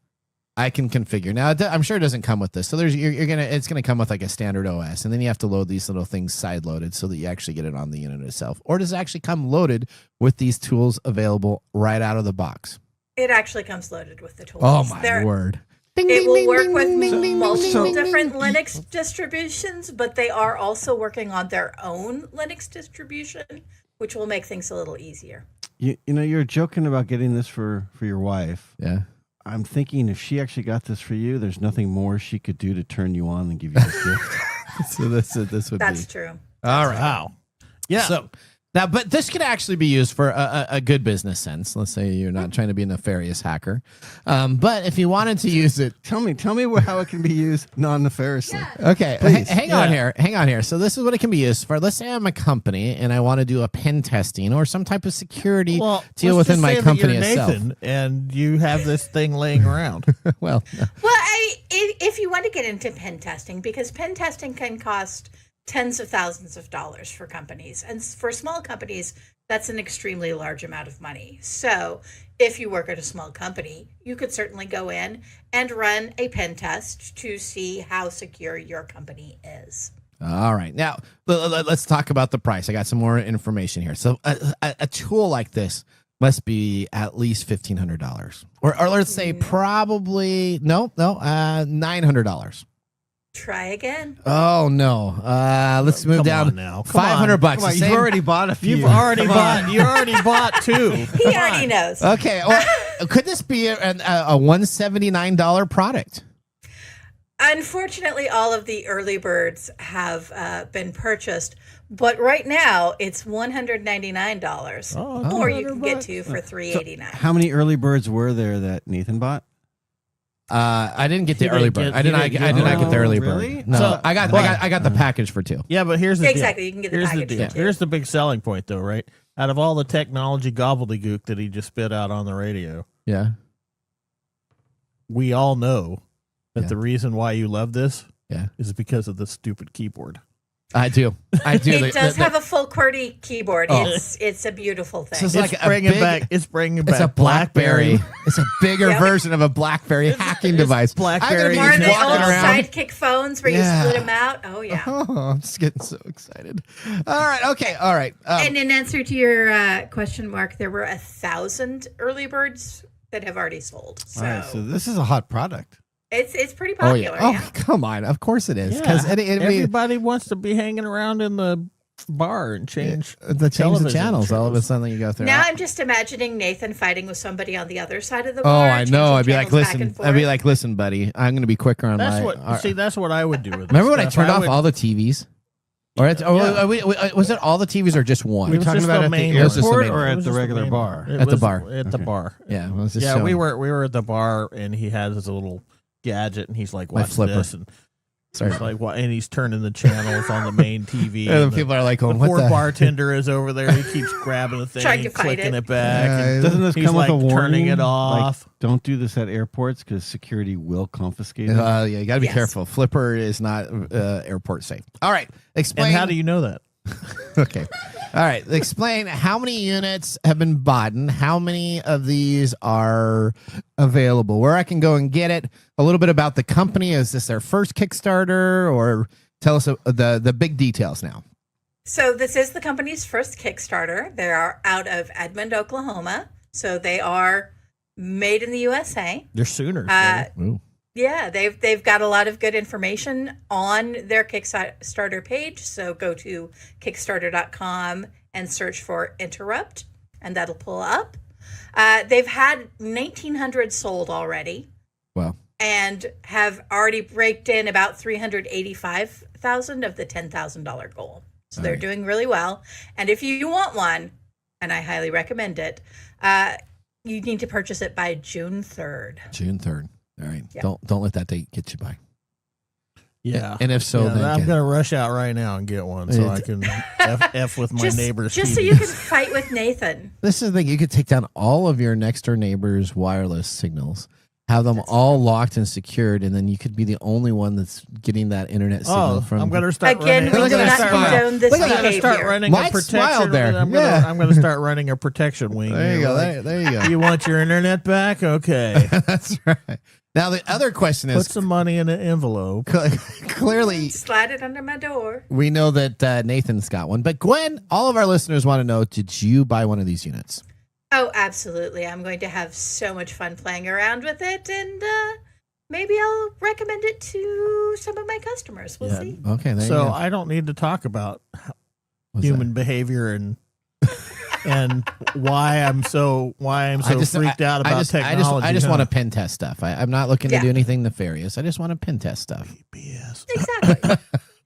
[SPEAKER 2] I can configure. Now I'm sure it doesn't come with this. So it's gonna come with like a standard OS, and then you have to load these little things side loaded so that you actually get it on the unit itself. Or does it actually come loaded with these tools available right out of the box?
[SPEAKER 8] It actually comes loaded with the tools.
[SPEAKER 2] Oh my word!
[SPEAKER 8] It will work with multiple different Linux distributions, but they are also working on their own Linux distribution, which will make things a little easier.
[SPEAKER 7] You're joking about getting this for your wife.
[SPEAKER 2] Yeah.
[SPEAKER 7] I'm thinking if she actually got this for you, there's nothing more she could do to turn you on than give you this gift.
[SPEAKER 2] So this would
[SPEAKER 8] That's
[SPEAKER 2] be
[SPEAKER 8] true.
[SPEAKER 2] all right.
[SPEAKER 3] Wow.
[SPEAKER 2] Yeah. So now, but this could actually be used for a good business sense. Let's say you're not trying to be a nefarious hacker, but if you wanted to use it,
[SPEAKER 7] tell me how it can be used non-nefariously.
[SPEAKER 2] okay,
[SPEAKER 7] Please.
[SPEAKER 2] hang on here. So this is what it can be used for. Let's say I'm a company and I want to do a pen testing or some type of security deal
[SPEAKER 3] let's
[SPEAKER 2] within
[SPEAKER 3] just
[SPEAKER 2] my
[SPEAKER 3] say that
[SPEAKER 2] company
[SPEAKER 3] you're
[SPEAKER 2] itself.
[SPEAKER 3] Nathan, and you have this thing laying around.
[SPEAKER 2] Well,
[SPEAKER 8] Well, if you want to get into pen testing, because pen testing can cost tens of thousands of dollars for companies. And for small companies, that's an extremely large amount of money. So if you work at a small company, you could certainly go in and run a pen test to see how secure your company is.
[SPEAKER 2] all right. Now let's talk about the price. I got some more information here. So a tool like this must be at least $1,500, or let's say probably $900.
[SPEAKER 8] Try again.
[SPEAKER 2] Oh no! Let's move
[SPEAKER 3] Come
[SPEAKER 2] down
[SPEAKER 3] on now. Come
[SPEAKER 2] $500.
[SPEAKER 7] Come on,
[SPEAKER 2] The
[SPEAKER 7] you've
[SPEAKER 2] same-
[SPEAKER 7] already bought a few.
[SPEAKER 3] You already bought two.
[SPEAKER 8] He already knows.
[SPEAKER 2] Okay, well, could this be a $179 product?
[SPEAKER 8] Unfortunately, all of the early birds have been purchased, but right now it's $199,
[SPEAKER 3] Oh,
[SPEAKER 8] or you can get two for $389.
[SPEAKER 7] How many early birds were there that Nathan bought?
[SPEAKER 2] I didn't get the
[SPEAKER 3] He
[SPEAKER 2] early
[SPEAKER 3] didn't
[SPEAKER 2] bird.
[SPEAKER 3] get-
[SPEAKER 2] I did
[SPEAKER 3] he
[SPEAKER 2] not.
[SPEAKER 3] didn't
[SPEAKER 2] I did not get the early
[SPEAKER 7] really?
[SPEAKER 2] bird. No,
[SPEAKER 3] So-
[SPEAKER 2] I got the package for two.
[SPEAKER 3] Yeah, but here's the
[SPEAKER 8] Exactly,
[SPEAKER 3] deal.
[SPEAKER 8] you can get the
[SPEAKER 3] Here's
[SPEAKER 8] package
[SPEAKER 3] deal.
[SPEAKER 8] for two.
[SPEAKER 3] Here's the big selling point, though, right? Out of all the technology gobbledygook that he just spit out on the radio,
[SPEAKER 2] Yeah.
[SPEAKER 3] we all know that
[SPEAKER 2] Yeah.
[SPEAKER 3] the reason why you love this
[SPEAKER 2] Yeah.
[SPEAKER 3] is because of the stupid keyboard.
[SPEAKER 2] I do.
[SPEAKER 8] It does have a full QWERTY keyboard.
[SPEAKER 2] Oh.
[SPEAKER 8] It's a beautiful thing.
[SPEAKER 2] So it's
[SPEAKER 3] It's
[SPEAKER 2] like a
[SPEAKER 3] bringing
[SPEAKER 2] big-
[SPEAKER 3] back. It's bringing back
[SPEAKER 2] It's a BlackBerry. It's a bigger
[SPEAKER 8] Yep.
[SPEAKER 2] version of a BlackBerry hacking device.
[SPEAKER 3] BlackBerry.
[SPEAKER 8] More of
[SPEAKER 2] I'm
[SPEAKER 8] the
[SPEAKER 2] gonna be
[SPEAKER 8] old
[SPEAKER 2] walking around.
[SPEAKER 8] sidekick phones where you
[SPEAKER 2] Yeah.
[SPEAKER 8] split them out. Oh yeah.
[SPEAKER 2] Oh, I'm just getting so excited. All right. Okay. All right.
[SPEAKER 8] And in answer to your question, Mark, there were 1,000 early birds that have already sold. So,
[SPEAKER 7] All right, so this is a hot product.
[SPEAKER 8] it's pretty
[SPEAKER 2] Oh
[SPEAKER 8] popular.
[SPEAKER 2] yeah. Oh,
[SPEAKER 8] yeah.
[SPEAKER 2] come on. Of course it is.
[SPEAKER 3] Yeah.
[SPEAKER 2] Because
[SPEAKER 3] Everybody wants to be hanging around in the bar and change
[SPEAKER 2] the
[SPEAKER 3] television
[SPEAKER 2] channels. All of a
[SPEAKER 3] shows.
[SPEAKER 2] sudden you go through.
[SPEAKER 8] Now I'm just imagining Nathan fighting with somebody on the other side of the
[SPEAKER 2] Oh,
[SPEAKER 8] bar.
[SPEAKER 2] I know. I'd be
[SPEAKER 8] changing
[SPEAKER 2] like,
[SPEAKER 8] channels back
[SPEAKER 2] listen.
[SPEAKER 8] and forth.
[SPEAKER 2] I'd be like, listen, buddy. I'm going to be quicker on
[SPEAKER 3] That's
[SPEAKER 2] my.
[SPEAKER 3] what. See, that's what I would do with. This
[SPEAKER 2] Remember when I
[SPEAKER 3] stuff.
[SPEAKER 2] turned off
[SPEAKER 3] would-
[SPEAKER 2] all the TVs? Or was it all the TVs or just one?
[SPEAKER 7] We're
[SPEAKER 3] It was
[SPEAKER 7] talking
[SPEAKER 3] just
[SPEAKER 7] about
[SPEAKER 3] the
[SPEAKER 7] at the
[SPEAKER 3] main
[SPEAKER 2] It was just the
[SPEAKER 7] airport
[SPEAKER 2] main
[SPEAKER 7] or
[SPEAKER 2] one.
[SPEAKER 3] It
[SPEAKER 7] at
[SPEAKER 3] was
[SPEAKER 7] the
[SPEAKER 3] just
[SPEAKER 7] regular
[SPEAKER 3] main
[SPEAKER 7] bar?
[SPEAKER 3] one. It
[SPEAKER 2] At the
[SPEAKER 3] was
[SPEAKER 2] bar.
[SPEAKER 3] At the
[SPEAKER 7] Okay.
[SPEAKER 3] bar.
[SPEAKER 2] Yeah, it was just
[SPEAKER 3] Yeah,
[SPEAKER 2] showing.
[SPEAKER 3] we were at the bar, and he has his little gadget, and he's like,
[SPEAKER 2] My
[SPEAKER 3] "What's
[SPEAKER 2] flipper.
[SPEAKER 3] this?" And
[SPEAKER 2] Sorry.
[SPEAKER 3] It's like, and he's turning the channels on the main TV.
[SPEAKER 2] And people are like,
[SPEAKER 3] the
[SPEAKER 2] "Oh, what
[SPEAKER 3] poor
[SPEAKER 2] the?"
[SPEAKER 3] bartender is over there. He keeps grabbing the thing,
[SPEAKER 8] Trying to
[SPEAKER 3] and
[SPEAKER 8] fight
[SPEAKER 3] clicking
[SPEAKER 8] it.
[SPEAKER 3] it back. and
[SPEAKER 7] Doesn't this
[SPEAKER 3] he's
[SPEAKER 7] come
[SPEAKER 3] like
[SPEAKER 7] with a warning?
[SPEAKER 3] turning it off.
[SPEAKER 7] Like, don't do this at airports because security will confiscate it.
[SPEAKER 2] Yeah, you got to be
[SPEAKER 8] Yes.
[SPEAKER 2] careful. Flipper is not airport safe. All right, explain.
[SPEAKER 3] And how do you know that?
[SPEAKER 2] Okay. All right. Explain how many units have been bought and how many of these are available, where I can go and get it. A little bit about the company. Is this their first Kickstarter, or tell us the big details now?
[SPEAKER 8] So this is the company's first Kickstarter. They are out of Edmond, Oklahoma. So they are made in the USA.
[SPEAKER 3] They're Sooners.
[SPEAKER 2] Ooh.
[SPEAKER 8] Yeah, they've got a lot of good information on their Kickstarter page. So go to Kickstarter.com and search for Interrupt, and that'll pull up. They've had 1,900 sold already.
[SPEAKER 2] Wow.
[SPEAKER 8] And have already raked in about $385,000 of the $10,000 goal. So they're doing really well. And if you want one, and I highly recommend it, you need to purchase it by June 3rd.
[SPEAKER 2] June 3rd. All right.
[SPEAKER 8] Yeah.
[SPEAKER 2] Don't let that date get you by.
[SPEAKER 3] Yeah.
[SPEAKER 2] And if so,
[SPEAKER 3] Yeah,
[SPEAKER 2] then
[SPEAKER 3] I'm going to rush out right now and get one so I can F with my neighbor's
[SPEAKER 8] Just so
[SPEAKER 3] TV.
[SPEAKER 8] you can fight with Nathan.
[SPEAKER 2] This is the thing. You could take down all of your next door neighbor's wireless signals, have them all locked and secured, and then you could be the only one that's getting that internet signal from.
[SPEAKER 3] I'm going to start
[SPEAKER 8] Again,
[SPEAKER 3] running.
[SPEAKER 8] we
[SPEAKER 2] Look
[SPEAKER 8] do
[SPEAKER 2] at
[SPEAKER 8] not
[SPEAKER 2] that smile.
[SPEAKER 8] condone this
[SPEAKER 2] Look at that.
[SPEAKER 3] I'm going to start
[SPEAKER 8] behavior.
[SPEAKER 3] running
[SPEAKER 2] Mike
[SPEAKER 3] a protection.
[SPEAKER 2] smiled there.
[SPEAKER 3] I'm
[SPEAKER 2] Yeah.
[SPEAKER 3] going to start running a protection wing.
[SPEAKER 2] There you
[SPEAKER 3] here.
[SPEAKER 2] go.
[SPEAKER 3] Like,
[SPEAKER 2] There you go.
[SPEAKER 3] You want your internet back? Okay.
[SPEAKER 2] That's right. Now the other question
[SPEAKER 3] Put
[SPEAKER 2] is
[SPEAKER 3] some money in an envelope.
[SPEAKER 2] clearly
[SPEAKER 8] Slide it under my door.
[SPEAKER 2] we know that Nathan's got one, but Gwen, all of our listeners want to know: did you buy one of these units?
[SPEAKER 8] Oh, absolutely. I'm going to have so much fun playing around with it, and maybe I'll recommend it to some of my customers. We'll see.
[SPEAKER 2] Okay. There you
[SPEAKER 3] So
[SPEAKER 2] go.
[SPEAKER 3] I don't need to talk about
[SPEAKER 2] What's
[SPEAKER 3] human behavior and why I'm so freaked out about technology.
[SPEAKER 2] I just
[SPEAKER 3] huh?
[SPEAKER 2] want to pen test stuff. I'm not looking to
[SPEAKER 8] Yeah.
[SPEAKER 2] do anything nefarious. I just want to pen test stuff.
[SPEAKER 3] BS.
[SPEAKER 8] Exactly.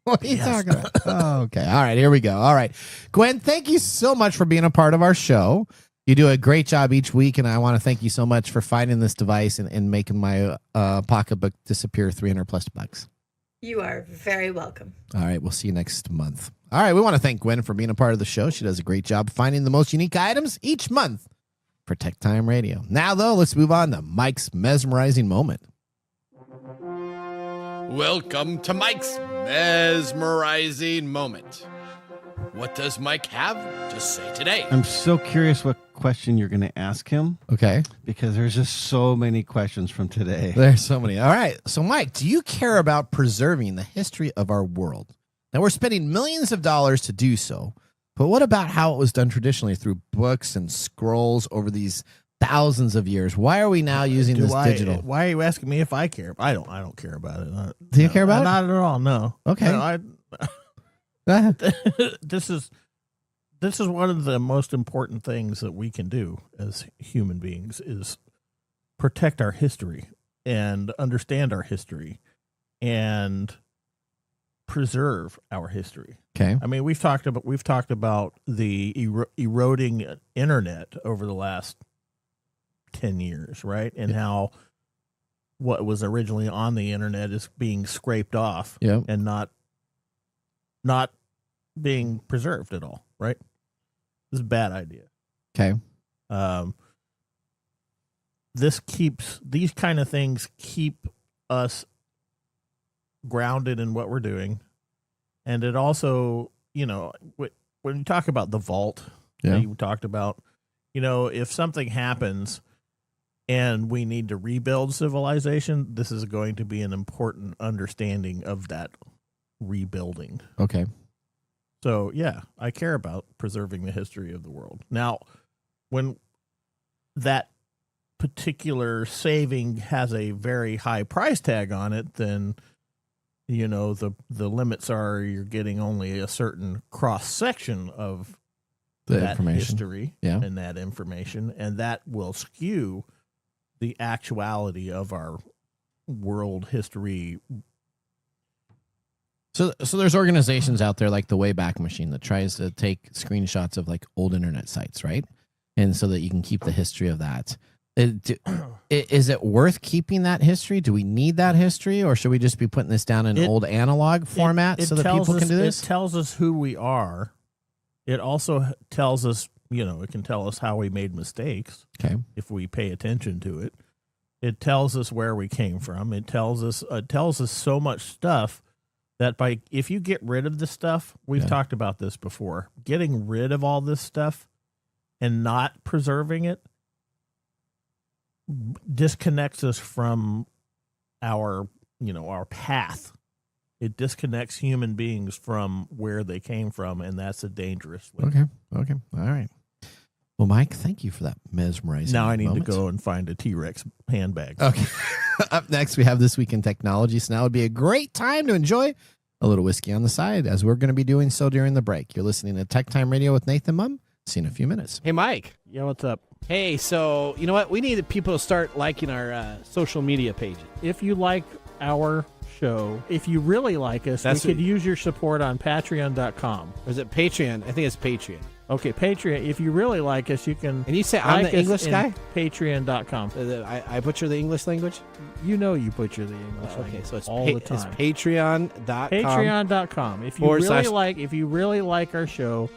[SPEAKER 2] What are you talking about? Oh, okay. All right. Here we go. All right. Gwen, thank you so much for being a part of our show. You do a great job each week, and I want to thank you so much for finding this device and making my pocketbook disappear $300+.
[SPEAKER 8] You are very welcome.
[SPEAKER 2] All right. We'll see you next month. All right. We want to thank Gwen for being a part of the show. She does a great job finding the most unique items each month for TechTime Radio. Now, though, let's move on to Mike's mesmerizing moment.
[SPEAKER 9] Welcome to Mike's mesmerizing moment. What does Mike have to say today?
[SPEAKER 7] I'm so curious what question you're going to ask him
[SPEAKER 2] Okay.
[SPEAKER 7] because there's just so many questions from today.
[SPEAKER 2] There's so many. All right. So, Mike, do you care about preserving the history of our world? Now, we're spending millions of dollars to do so, but what about how it was done traditionally through books and scrolls over these thousands of years? Why are we now using this digital?
[SPEAKER 3] Why are you asking me if I care? I don't care about it.
[SPEAKER 2] Do you care about it?
[SPEAKER 3] Not at all. No.
[SPEAKER 2] Okay.
[SPEAKER 3] No,
[SPEAKER 2] Go ahead.
[SPEAKER 3] this is one of the most important things that we can do as human beings is protect our history and understand our history and preserve our history.
[SPEAKER 2] Okay.
[SPEAKER 3] I mean, we've talked about the eroding internet over the last 10 years, right? And how what was originally on the internet is being scraped off
[SPEAKER 2] Yeah.
[SPEAKER 3] and not being preserved at all, right? This is a bad idea.
[SPEAKER 2] Okay.
[SPEAKER 3] These kind of things keep us grounded in what we're doing. And it also, when you talk about the vault that you talked about, if something happens and we need to rebuild civilization, this is going to be an important understanding of that rebuilding.
[SPEAKER 2] Okay.
[SPEAKER 3] So, yeah, I care about preserving the history of the world. Now, when that particular saving has a very high price tag on it, then, the limits are you're getting only a certain cross-section of
[SPEAKER 2] The
[SPEAKER 3] that
[SPEAKER 2] information.
[SPEAKER 3] history and that information, and that will skew the actuality of our world history.
[SPEAKER 2] So there's organizations out there like the Wayback Machine that tries to take screenshots of like old internet sites, right? And so that you can keep the history of that. Is it worth keeping that history? Do we need that history, or should we just be putting this down in an old analog format so that people can do this?
[SPEAKER 3] It tells us who we are. It also tells us, it can tell us how we made mistakes.
[SPEAKER 2] Okay.
[SPEAKER 3] If we pay attention to it. It tells us where we came from. It tells us so much stuff that if you get rid of the stuff, we've talked about this before, getting rid of all this stuff and not preserving it disconnects us from our path. It disconnects human beings from where they came from, and that's a dangerous thing.
[SPEAKER 2] Okay. All right. Well, Mike, thank you for that mesmerizing
[SPEAKER 3] Now I need
[SPEAKER 2] moment.
[SPEAKER 3] to go and find a T-Rex handbag.
[SPEAKER 2] Okay. Up next, we have This Week in Technology. So now would be a great time to enjoy a little whiskey on the side, as we're going to be doing so during the break. You're listening to TechTime Radio with Nathan Mumm. See you in a few minutes.
[SPEAKER 9] Hey, Mike.
[SPEAKER 3] Yeah, what's up?
[SPEAKER 9] Hey, so you know what? We need people to start liking our social media pages.
[SPEAKER 3] If you like our show, if you really like us, we could use your support on Patreon.com.
[SPEAKER 9] Or is it Patreon? I think it's Patreon.
[SPEAKER 3] Okay, Patreon. If you really like us, you can.
[SPEAKER 9] And you say I'm the English guy?
[SPEAKER 3] Patreon.com.
[SPEAKER 9] I butcher the English language?
[SPEAKER 3] You butcher the English language.
[SPEAKER 9] Okay, so it's
[SPEAKER 3] all the time.
[SPEAKER 9] It's Patreon.com.
[SPEAKER 3] Patreon.com. If you really like our show,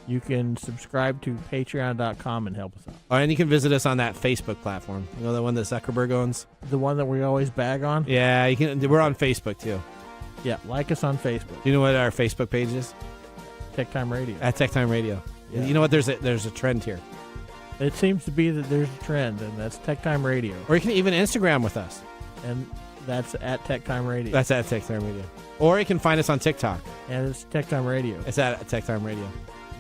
[SPEAKER 3] you can subscribe to Patreon.com and help us out.
[SPEAKER 9] Oh, and you can visit us on that Facebook platform. You know, the one that Zuckerberg owns?
[SPEAKER 3] The one that we always bag on?
[SPEAKER 9] Yeah, you can. We're on Facebook too.
[SPEAKER 3] Yeah, like us on Facebook.
[SPEAKER 9] Do you know what our Facebook page is?
[SPEAKER 3] TechTime Radio.
[SPEAKER 9] At TechTime Radio. Yeah. You know what? There's a trend here.
[SPEAKER 3] It seems to be that there's a trend, and that's TechTime Radio.
[SPEAKER 9] Or you can even Instagram with us.
[SPEAKER 3] And that's at TechTime Radio.
[SPEAKER 9] That's at TechTime Radio. Or you can find us on TikTok.
[SPEAKER 3] And it's TechTime Radio.
[SPEAKER 9] It's at TechTime Radio.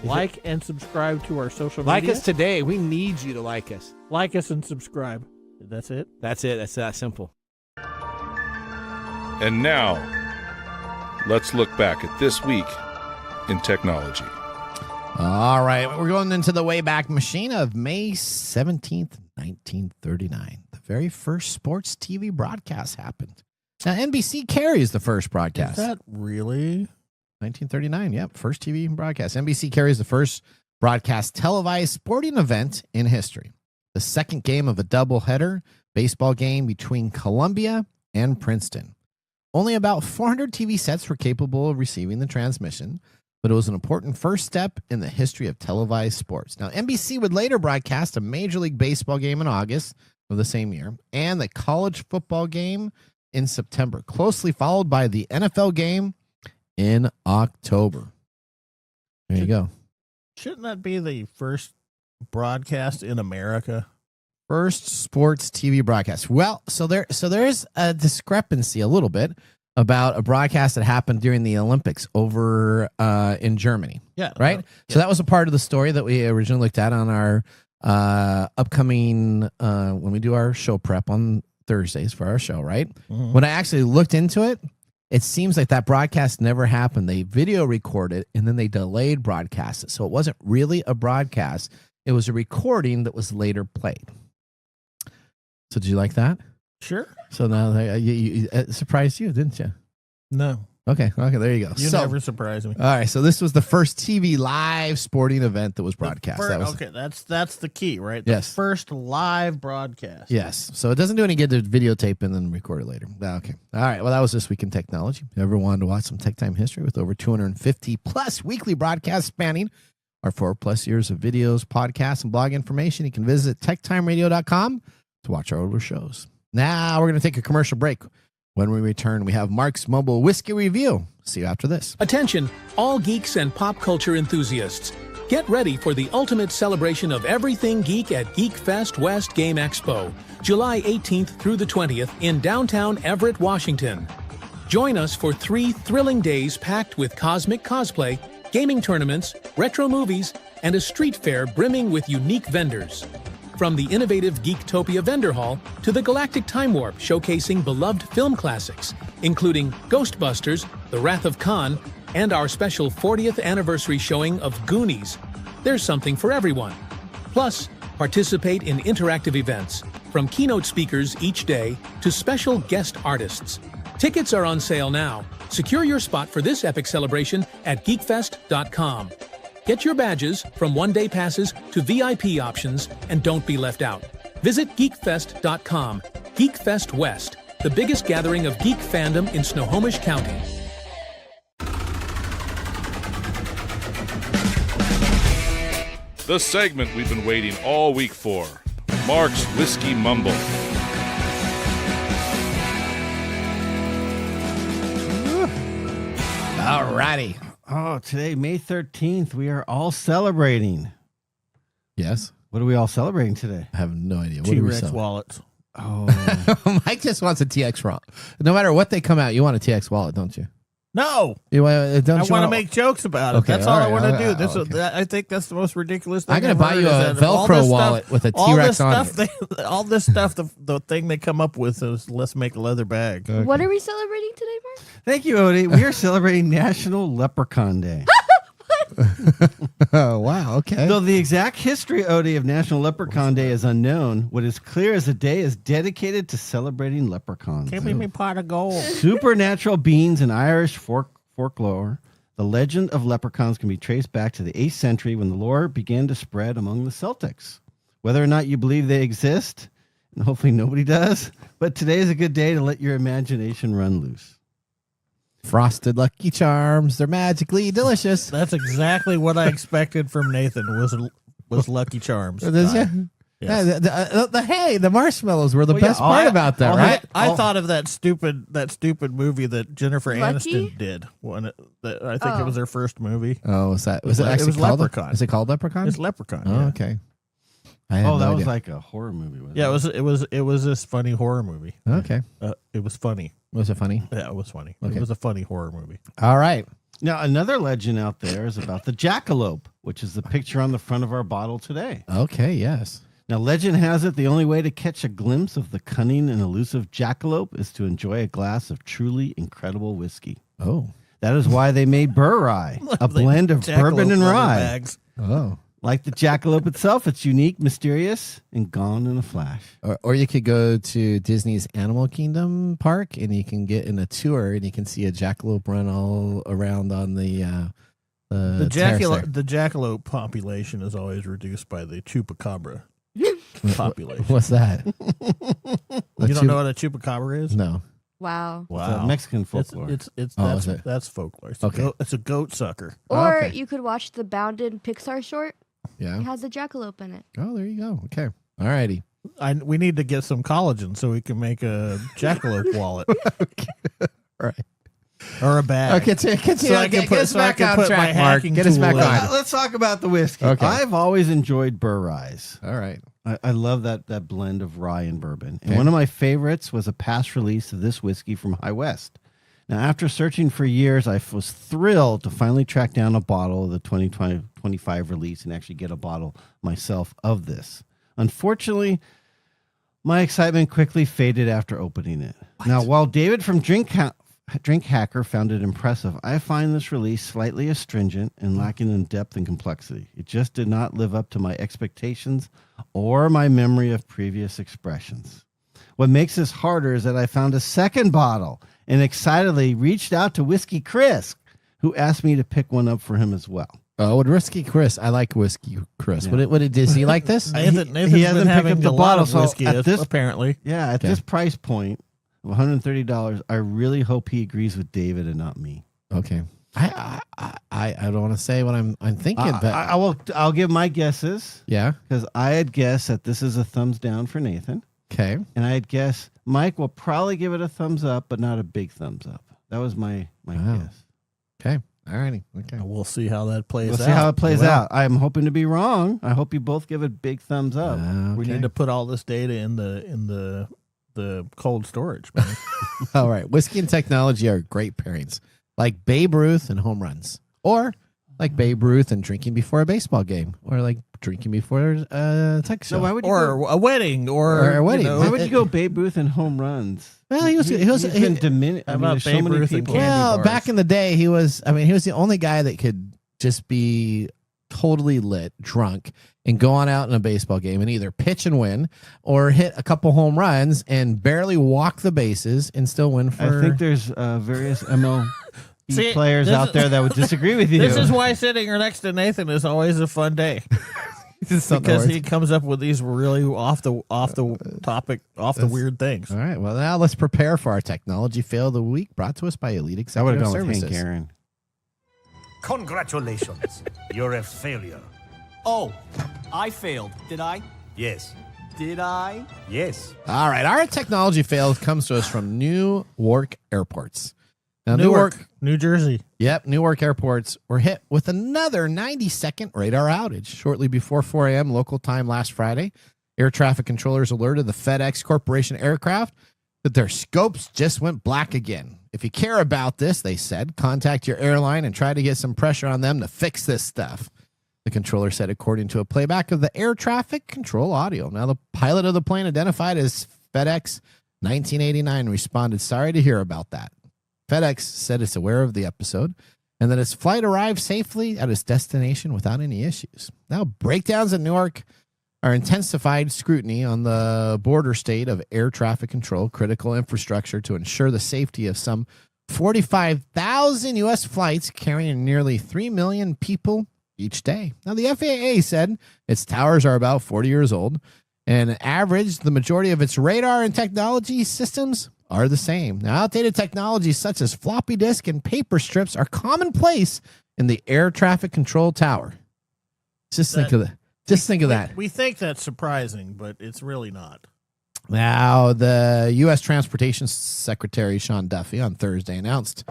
[SPEAKER 3] Like and subscribe to our social media.
[SPEAKER 9] Like us today. We need you to like us.
[SPEAKER 3] Like us and subscribe. That's it?
[SPEAKER 9] That's it. That's that simple.
[SPEAKER 1] And now, let's look back at this week in technology.
[SPEAKER 2] All right, we're going into the Wayback Machine of May 17th, 1939. The very first sports TV broadcast happened. Now, NBC carries the first broadcast.
[SPEAKER 3] Is that really?
[SPEAKER 2] 1939, yep, first TV broadcast. NBC carries the first broadcast televised sporting event in history. The second game of a doubleheader baseball game between Columbia and Princeton. Only about 400 TV sets were capable of receiving the transmission, but it was an important first step in the history of televised sports. Now, NBC would later broadcast a Major League Baseball game in August of the same year and the college football game in September, closely followed by the NFL game in October. There you go.
[SPEAKER 3] Shouldn't that be the first broadcast in America?
[SPEAKER 2] First sports TV broadcast. Well, so there's a discrepancy a little bit about a broadcast that happened during the Olympics over in Germany.
[SPEAKER 3] Yeah.
[SPEAKER 2] Right?
[SPEAKER 3] Yeah.
[SPEAKER 2] So that was a part of the story that we originally looked at on our upcoming, when we do our show prep on Thursdays for our show, right?
[SPEAKER 3] Mm-hmm.
[SPEAKER 2] When I actually looked into it, it seems like that broadcast never happened. They video recorded and then they delayed broadcast it. So it wasn't really a broadcast. It was a recording that was later played. So did you like that?
[SPEAKER 3] Sure.
[SPEAKER 2] So now it surprised you, didn't you?
[SPEAKER 3] No.
[SPEAKER 2] Okay, there you go.
[SPEAKER 3] You never surprise me.
[SPEAKER 2] All right, so this was the first TV live sporting event that was broadcast.
[SPEAKER 3] That's the key, right?
[SPEAKER 2] Yes.
[SPEAKER 3] First live broadcast.
[SPEAKER 2] Yes. So it doesn't do any good to videotape and then record it later. Okay. All right. Well, that was This Week in Technology. If you ever wanted to watch some Tech Time history with over 250 plus weekly broadcasts spanning our 4+ years of videos, podcasts, and blog information, you can visit techtimeradio.com to watch our older shows. Now we're going to take a commercial break. When we return, we have Mark's Mobile Whiskey Review. See you after this.
[SPEAKER 10] Attention, all geeks and pop culture enthusiasts. Get ready for the ultimate celebration of everything geek at Geek Fest West Game Expo, July 18th through the 20th in downtown Everett, Washington. Join us for 3 thrilling days packed with cosmic cosplay, gaming tournaments, retro movies, and a street fair brimming with unique vendors. From the innovative Geektopia Vendor Hall to the Galactic Time Warp showcasing beloved film classics, including Ghostbusters, The Wrath of Khan, and our special 40th anniversary showing of Goonies. There's something for everyone. Plus, participate in interactive events, from keynote speakers each day to special guest artists. Tickets are on sale now. Secure your spot for this epic celebration at geekfest.com. Get your badges from one-day passes to VIP options and don't be left out. Visit geekfest.com. Geekfest West, the biggest gathering of geek fandom in Snohomish County.
[SPEAKER 1] The segment we've been waiting all week for. Mark's Whiskey Mumble.
[SPEAKER 2] Alrighty.
[SPEAKER 7] Oh, today, May 13th, we are all celebrating.
[SPEAKER 2] Yes.
[SPEAKER 7] What are we all celebrating today?
[SPEAKER 2] I have no idea. What are we
[SPEAKER 3] T-Rex
[SPEAKER 2] selling?
[SPEAKER 3] wallets.
[SPEAKER 7] Oh,
[SPEAKER 2] Mike just wants a TX wallet. No matter what they come out, you want a TX wallet, don't you?
[SPEAKER 3] No,
[SPEAKER 2] You want? Don't
[SPEAKER 3] I
[SPEAKER 2] you
[SPEAKER 3] want to make jokes about it.
[SPEAKER 2] Okay,
[SPEAKER 3] That's all I
[SPEAKER 2] all
[SPEAKER 3] want
[SPEAKER 2] right,
[SPEAKER 3] to do.
[SPEAKER 2] all
[SPEAKER 3] This
[SPEAKER 2] right,
[SPEAKER 3] is,
[SPEAKER 2] okay.
[SPEAKER 3] I think that's the most ridiculous thing.
[SPEAKER 2] I'm going to
[SPEAKER 3] I've
[SPEAKER 2] buy
[SPEAKER 3] heard
[SPEAKER 2] you
[SPEAKER 3] is
[SPEAKER 2] a
[SPEAKER 3] that all this
[SPEAKER 2] Velcro
[SPEAKER 3] stuff-
[SPEAKER 2] wallet with a
[SPEAKER 3] all
[SPEAKER 2] T-Rex
[SPEAKER 3] this
[SPEAKER 2] on
[SPEAKER 3] stuff
[SPEAKER 2] it.
[SPEAKER 3] all this stuff, the thing they come up with is let's make a leather bag.
[SPEAKER 5] What are we celebrating today, Mark?
[SPEAKER 7] thank you, Odie. We are celebrating National Leprechaun Day.
[SPEAKER 2] Oh, wow. Okay.
[SPEAKER 7] Though the exact history, Odie, of National Leprechaun Day is unknown, what is clear is the day is dedicated to celebrating leprechauns.
[SPEAKER 3] Give me pot of gold.
[SPEAKER 7] Supernatural beings in Irish folklore, the legend of leprechauns can be traced back to the 8th century when the lore began to spread among the Celtics. Whether or not you believe they exist, and hopefully nobody does, but today is a good day to let your imagination run loose.
[SPEAKER 2] Frosted Lucky Charms. They're magically delicious.
[SPEAKER 3] That's exactly what I expected from Nathan was Lucky Charms.
[SPEAKER 2] Does you?
[SPEAKER 3] Yes.
[SPEAKER 2] Yeah, the marshmallows were the
[SPEAKER 7] Well, yeah,
[SPEAKER 2] best part about that, right?
[SPEAKER 3] I thought of that stupid movie that Jennifer
[SPEAKER 5] Lucky?
[SPEAKER 3] Aniston did. I think it was her first movie.
[SPEAKER 2] Oh, was it
[SPEAKER 3] It
[SPEAKER 2] actually
[SPEAKER 3] was
[SPEAKER 2] called
[SPEAKER 3] Leprechaun.
[SPEAKER 2] Is it called Leprechaun?
[SPEAKER 3] It's Leprechaun.
[SPEAKER 2] Oh,
[SPEAKER 3] yeah.
[SPEAKER 2] okay. I had
[SPEAKER 7] Oh, that
[SPEAKER 2] no
[SPEAKER 7] was
[SPEAKER 2] idea.
[SPEAKER 7] like a horror movie. Wasn't
[SPEAKER 3] Yeah,
[SPEAKER 7] it?
[SPEAKER 3] it was this funny horror movie.
[SPEAKER 2] Okay.
[SPEAKER 3] It was funny.
[SPEAKER 2] Was it funny?
[SPEAKER 3] Yeah, it was funny.
[SPEAKER 2] Okay.
[SPEAKER 3] It was a funny horror movie.
[SPEAKER 2] All right.
[SPEAKER 7] Now, another legend out there is about the jackalope, which is the picture on the front of our bottle today.
[SPEAKER 2] Okay, yes.
[SPEAKER 7] Now, legend has it the only way to catch a glimpse of the cunning and elusive jackalope is to enjoy a glass of truly incredible whiskey.
[SPEAKER 2] Oh.
[SPEAKER 7] That is why they made Burr Rye, a blend of bourbon and
[SPEAKER 3] Jackalope leather
[SPEAKER 7] rye.
[SPEAKER 3] bags.
[SPEAKER 2] Oh.
[SPEAKER 7] Like the jackalope itself, it's unique, mysterious, and gone in a flash.
[SPEAKER 2] Or you could go to Disney's Animal Kingdom park and you can get in a tour and you can see a jackalope run all around on the terrace there.
[SPEAKER 3] The jackalope population is always reduced by the chupacabra population.
[SPEAKER 2] What's that?
[SPEAKER 3] You don't know what a chupacabra is?
[SPEAKER 2] No.
[SPEAKER 5] Wow.
[SPEAKER 7] It's a Mexican folklore.
[SPEAKER 2] Oh, is it?
[SPEAKER 3] That's folklore.
[SPEAKER 2] Okay.
[SPEAKER 3] It's a goat sucker.
[SPEAKER 5] Or
[SPEAKER 2] Okay.
[SPEAKER 5] you could watch the Bounded Pixar short.
[SPEAKER 2] Yeah.
[SPEAKER 5] It has a jackalope in it.
[SPEAKER 2] Oh, there you go. Okay. All righty.
[SPEAKER 3] We need to get some collagen so we can make a jackalope wallet
[SPEAKER 2] All right.
[SPEAKER 3] or a bag.
[SPEAKER 2] Continue.
[SPEAKER 3] So I can
[SPEAKER 2] Get
[SPEAKER 3] put-
[SPEAKER 2] us
[SPEAKER 3] so I
[SPEAKER 2] back
[SPEAKER 3] can
[SPEAKER 2] on
[SPEAKER 3] put my
[SPEAKER 2] track, Mark.
[SPEAKER 3] hacking
[SPEAKER 2] Get us back
[SPEAKER 3] tool in.
[SPEAKER 2] on.
[SPEAKER 7] Let's talk about the whiskey.
[SPEAKER 2] Okay.
[SPEAKER 7] I've always enjoyed Burr Ryes.
[SPEAKER 2] All right.
[SPEAKER 7] I love that blend of rye and bourbon. And
[SPEAKER 2] Okay.
[SPEAKER 7] one of my favorites was a past release of this whiskey from High West. Now, after searching for years, I was thrilled to finally track down a bottle of the 2025 release and actually get a bottle myself of this. Unfortunately, my excitement quickly faded after opening it. Now, while David from Drink Hacker found it impressive, I find this release slightly astringent and lacking in depth and complexity. It just did not live up to my expectations or my memory of previous expressions. What makes this harder is that I found a second bottle and excitedly reached out to Whiskey Chris, who asked me to pick one up for him as well.
[SPEAKER 2] Oh, Whiskey Chris. I like Whiskey Chris.
[SPEAKER 7] Yeah.
[SPEAKER 2] Does he like this?
[SPEAKER 3] Nathan's
[SPEAKER 7] he hasn't
[SPEAKER 3] been
[SPEAKER 7] picked
[SPEAKER 3] having
[SPEAKER 7] up the
[SPEAKER 3] a lot
[SPEAKER 7] bottle,
[SPEAKER 3] of
[SPEAKER 7] so
[SPEAKER 3] whiskey,
[SPEAKER 7] at this-
[SPEAKER 3] apparently.
[SPEAKER 7] Yeah, at
[SPEAKER 2] Okay.
[SPEAKER 7] this price point of $130, I really hope he agrees with David and not me.
[SPEAKER 2] Okay. I don't want to say what I'm thinking, but
[SPEAKER 7] I'll give my guesses
[SPEAKER 2] yeah.
[SPEAKER 7] because I had guessed that this is a thumbs down for Nathan.
[SPEAKER 2] Okay.
[SPEAKER 7] And I had guessed Mike will probably give it a thumbs up, but not a big thumbs up. That was my
[SPEAKER 2] Wow.
[SPEAKER 7] guess.
[SPEAKER 2] Okay. All righty. Okay.
[SPEAKER 3] We'll see how that plays
[SPEAKER 7] We'll
[SPEAKER 3] out.
[SPEAKER 7] see how it plays
[SPEAKER 2] Well.
[SPEAKER 7] out. I'm hoping to be wrong. I hope you both give it big thumbs up.
[SPEAKER 3] We
[SPEAKER 2] Okay.
[SPEAKER 3] need to put all this data in the cold storage, man.
[SPEAKER 2] All right. Whiskey and technology are great pairings, like Babe Ruth and home runs, or like Babe Ruth and drinking before a baseball game, or like drinking before a tech show.
[SPEAKER 7] No, why would you
[SPEAKER 3] or
[SPEAKER 7] go,
[SPEAKER 3] a wedding, or
[SPEAKER 2] a wedding.
[SPEAKER 7] why would you go Babe Ruth and home runs?
[SPEAKER 2] Well, he was
[SPEAKER 7] He's been diminished.
[SPEAKER 3] How
[SPEAKER 7] I mean,
[SPEAKER 3] about
[SPEAKER 7] there's so
[SPEAKER 3] Babe
[SPEAKER 7] many
[SPEAKER 3] Ruth and
[SPEAKER 7] people.
[SPEAKER 3] candy
[SPEAKER 2] well,
[SPEAKER 3] bars?
[SPEAKER 2] back in the day, he was the only guy that could just be totally lit, drunk, and go on out in a baseball game and either pitch and win or hit a couple home runs and barely walk the bases and still win for.
[SPEAKER 7] I think there's various MLB
[SPEAKER 3] See,
[SPEAKER 7] players
[SPEAKER 3] this
[SPEAKER 7] out
[SPEAKER 3] is-
[SPEAKER 7] there that would disagree with you.
[SPEAKER 3] This is why sitting next to Nathan is always a fun day. Because he comes up with these really off the topic, weird things.
[SPEAKER 2] All right. Well, now let's prepare for our technology fail of the week, brought to us by Elite Executive Services.
[SPEAKER 7] Hank Aaron.
[SPEAKER 11] Congratulations. You're a failure.
[SPEAKER 12] Oh, I failed. Did I?
[SPEAKER 11] Yes.
[SPEAKER 12] Did I?
[SPEAKER 11] Yes.
[SPEAKER 2] All right. Our technology fail comes to us from Newark Airports. Now,
[SPEAKER 3] Newark, New Jersey.
[SPEAKER 2] Yep, Newark airports were hit with another 90-second radar outage shortly before 4 a.m. local time last Friday. Air traffic controllers alerted the FedEx Corporation aircraft that their scopes just went black again. If you care about this, they said, contact your airline and try to get some pressure on them to fix this stuff. The controller said, according to a playback of the air traffic control audio. Now, the pilot of the plane, identified as FedEx 1989, responded, sorry to hear about that. FedEx said it's aware of the episode and that its flight arrived safely at its destination without any issues. Now, breakdowns in Newark are intensified scrutiny on the border state of air traffic control, critical infrastructure to ensure the safety of some 45,000 U.S. flights carrying nearly 3 million people each day. Now, the FAA said its towers are about 40 years old and average the majority of its radar and technology systems are the same. Now, outdated technologies such as floppy disk and paper strips are commonplace in the air traffic control tower. Think of that.
[SPEAKER 3] We think that's surprising, but it's really not.
[SPEAKER 2] Now, the U.S. Transportation Secretary Sean Duffy on Thursday announced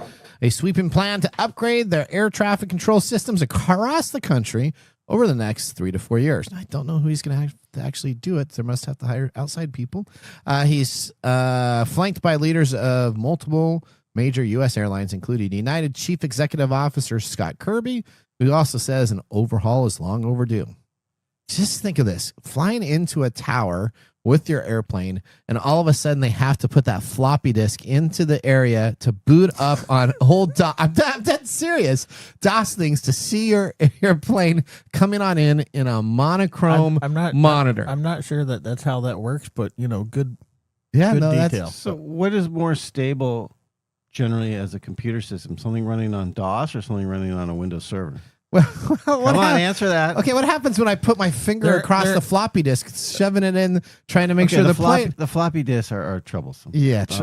[SPEAKER 2] a sweeping plan to upgrade their air traffic control systems across the country over the next 3 to 4 years. I don't know who he's going to have to actually do it. They must have to hire outside people. He's flanked by leaders of multiple major U.S. airlines, including United Chief Executive Officer Scott Kirby, who also says an overhaul is long overdue. Just think of this, flying into a tower with your airplane, and all of a sudden they have to put that floppy disk into the area to boot up on old DOS. I'm dead serious. DOS things to see your airplane coming on in a monochrome monitor.
[SPEAKER 3] I'm not sure that's how that works, but good
[SPEAKER 2] detail.
[SPEAKER 7] So what is more stable generally as a computer system? Something running on DOS or something running on a Windows server?
[SPEAKER 2] Well,
[SPEAKER 7] come on, answer that.
[SPEAKER 2] Okay, what happens when I put my finger across the floppy disk, shoving it in, trying to make sure the
[SPEAKER 7] floppy disks are troublesome.
[SPEAKER 2] Yeah,
[SPEAKER 3] there's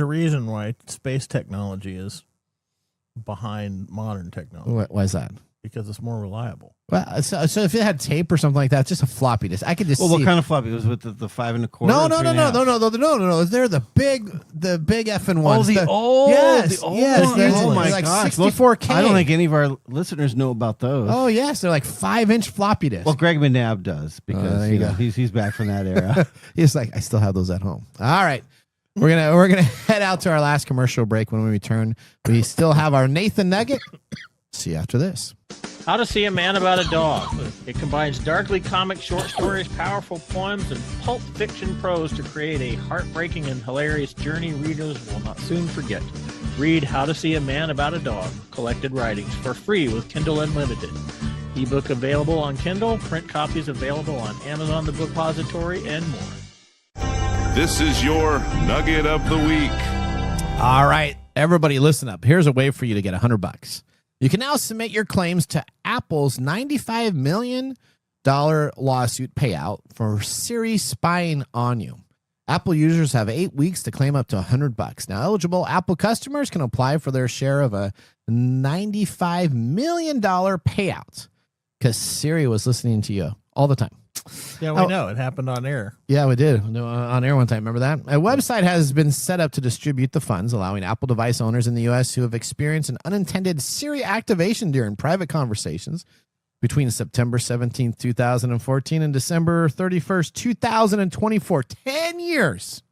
[SPEAKER 3] a reason why space technology is behind modern technology.
[SPEAKER 2] Why is that?
[SPEAKER 3] Because it's more reliable.
[SPEAKER 2] Well, so if it had tape or something like that, just a floppy disk, I could just.
[SPEAKER 7] Well, what kind of floppy? It was with the 5 1/4.
[SPEAKER 2] No. They're the big effing ones.
[SPEAKER 7] Yes.
[SPEAKER 2] Oh my
[SPEAKER 7] like
[SPEAKER 2] gosh, 64K.
[SPEAKER 7] I don't think any of our listeners know about those.
[SPEAKER 2] Oh yes, they're like 5-inch floppy disks.
[SPEAKER 7] Well, Greg McNabb does because he's back from that era.
[SPEAKER 2] He's like, I still have those at home. All right. We're gonna head out to our last commercial break. When we return, we still have our Nathan Nugget. See you after this.
[SPEAKER 3] How to See a Man About a Dog. It combines darkly comic short stories, powerful poems, and pulp fiction prose to create a heartbreaking and hilarious journey readers will not soon forget. Read How to See a Man About a Dog, Collected Writings, for free with Kindle Unlimited. Ebook available on Kindle, print copies available on Amazon, the Bookpository, and more.
[SPEAKER 1] This is your Nugget of the Week.
[SPEAKER 2] All right, everybody listen up. Here's a way for you to get $100. You can now submit your claims to Apple's $95 million lawsuit payout for Siri spying on you. Apple users have 8 weeks to claim up to $100. Now, eligible Apple customers can apply for their share of a $95 million payout because Siri was listening to you all the time.
[SPEAKER 3] Yeah, we know. It happened on air.
[SPEAKER 2] Yeah, we did. On air one time. Remember that? A website has been set up to distribute the funds, allowing Apple device owners in the U.S. who have experienced an unintended Siri activation during private conversations between September 17th, 2014 and December 31st, 2024. 10 years.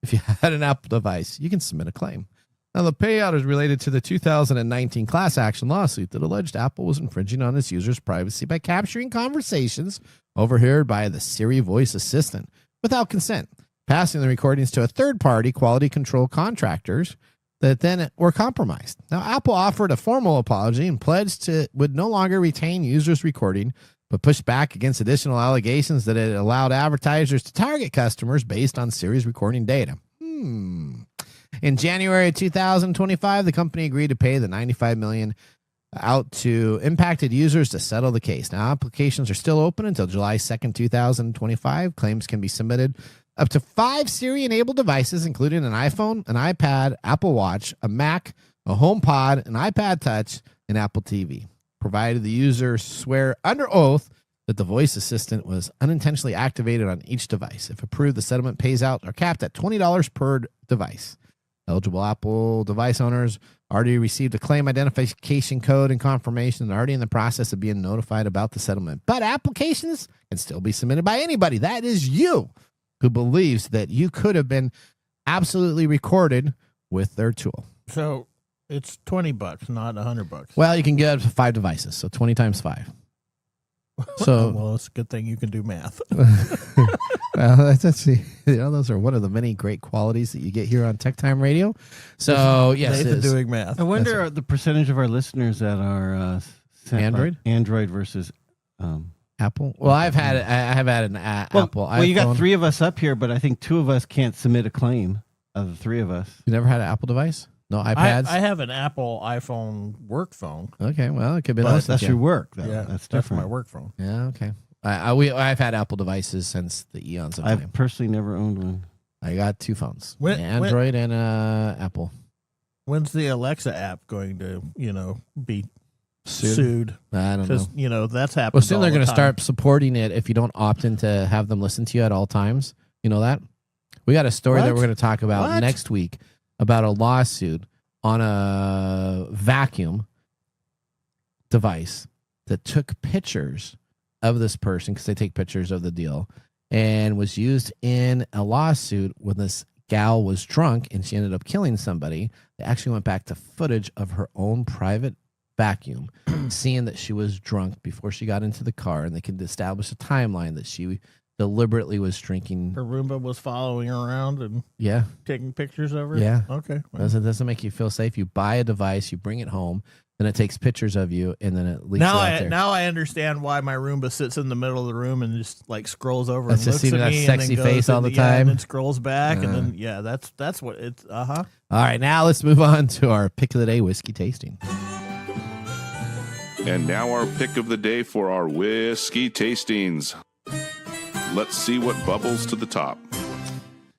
[SPEAKER 2] If you had an Apple device, you can submit a claim. Now, the payout is related to the 2019 class action lawsuit that alleged Apple was infringing on its users' privacy by capturing conversations overheard by the Siri voice assistant without consent, passing the recordings to a third-party quality control contractors that then were compromised. Now, Apple offered a formal apology and pledged to would no longer retain users' recording, but pushed back against additional allegations that it allowed advertisers to target customers based on Siri's recording data. In January of 2025, the company agreed to pay the $95 million out to impacted users to settle the case. Now, applications are still open until July 2nd, 2025. Claims can be submitted up to 5 Siri-enabled devices, including an iPhone, an iPad, Apple Watch, a Mac, a HomePod, an iPad Touch, and Apple TV, provided the user swear under oath that the voice assistant was unintentionally activated on each device. If approved, the settlement pays out are capped at $20 per device. Eligible Apple device owners already received a claim identification code and confirmation and are already in the process of being notified about the settlement. But applications can still be submitted by anybody. That is you who believes that you could have been absolutely recorded with their tool.
[SPEAKER 3] So it's $20, not $100.
[SPEAKER 2] Well, you can get up to 5 devices, so 20 times 5. So,
[SPEAKER 3] well, it's a good thing you can do math.
[SPEAKER 2] well, that's those are one of the many great qualities that you get here on TechTime Radio. So, yes,
[SPEAKER 3] Nathan doing math.
[SPEAKER 7] I wonder the percentage of our listeners that are Android versus
[SPEAKER 2] Apple. Well, I have had an Apple.
[SPEAKER 7] Well, you got 3 of us up here, but I think 2 of us can't submit a claim. Of the 3 of us,
[SPEAKER 2] you never had an Apple device? No iPads?
[SPEAKER 3] I have an Apple iPhone work phone.
[SPEAKER 2] Okay, well, it could be
[SPEAKER 7] nice. That's your work, though.
[SPEAKER 3] Yeah,
[SPEAKER 7] that's
[SPEAKER 3] different.
[SPEAKER 7] different.
[SPEAKER 3] My work phone.
[SPEAKER 2] Yeah, okay. I've had Apple devices since the eons of time.
[SPEAKER 7] I've personally never owned one.
[SPEAKER 2] I got 2 phones, Android and Apple.
[SPEAKER 3] When's the Alexa app going to, be
[SPEAKER 2] sued? I don't know.
[SPEAKER 3] Because, that's happening.
[SPEAKER 2] Well, soon they're going to start supporting it if you don't opt in to have them listen to you at all times. You know that? We got a story that we're going to talk about next week about a lawsuit on a vacuum device that took pictures of this person, because they take pictures of the deal, and was used in a lawsuit when this gal was drunk and she ended up killing somebody. They actually went back to footage of her own private vacuum, seeing that she was drunk before she got into the car, and they could establish a timeline that she deliberately was drinking.
[SPEAKER 3] Her Roomba was following her around and taking pictures of her?
[SPEAKER 2] Yeah.
[SPEAKER 3] Okay.
[SPEAKER 2] Well. Doesn't make you feel safe. You buy a device, you bring it home, then it takes pictures of you, and then it leaks out there.
[SPEAKER 3] Now I understand why my Roomba sits in the middle of the room and just scrolls over
[SPEAKER 2] and looks at me. That sexy face all the time.
[SPEAKER 3] And then scrolls back, and then, that's what it's,
[SPEAKER 2] All right, now let's move on to our pick of the day, whiskey tasting.
[SPEAKER 1] And now our pick of the day for our whiskey tastings. Let's see what bubbles to the top.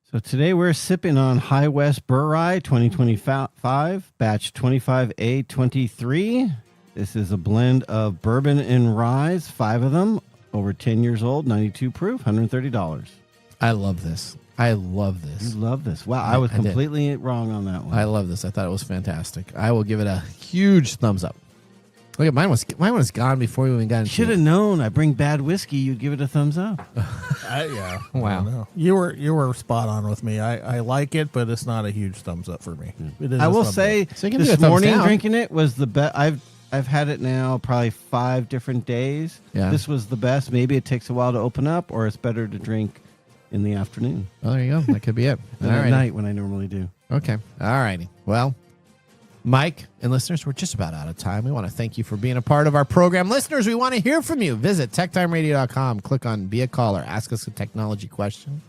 [SPEAKER 7] So today we're sipping on High West Burr Rye 2025, batch 25A23. This is a blend of bourbon and rye, 5 of them, over 10 years old, 92 proof, $130.
[SPEAKER 2] I love this. You
[SPEAKER 7] love this. Wow, I was completely wrong on that one.
[SPEAKER 2] I love this. I thought it was fantastic. I will give it a huge thumbs up. Look at mine was gone before we even got into it.
[SPEAKER 7] Should have known. I bring bad whiskey. You'd give it a thumbs up.
[SPEAKER 3] Yeah.
[SPEAKER 2] Wow.
[SPEAKER 3] You were spot on with me. I like it, but it's not a huge thumbs up for me.
[SPEAKER 7] I will say this morning drinking it was the best. I've had it now probably 5 different days.
[SPEAKER 2] Yeah.
[SPEAKER 7] This was the best. Maybe it takes a while to open up, or it's better to drink in the afternoon.
[SPEAKER 2] Oh, there you go. That could be it.
[SPEAKER 7] At night when I normally do.
[SPEAKER 2] Okay. All righty. Well, Mike and listeners, we're just about out of time. We want to thank you for being a part of our program. Listeners, we want to hear from you. Visit techtimeradio.com. Click on Be a Caller. Ask us a technology question.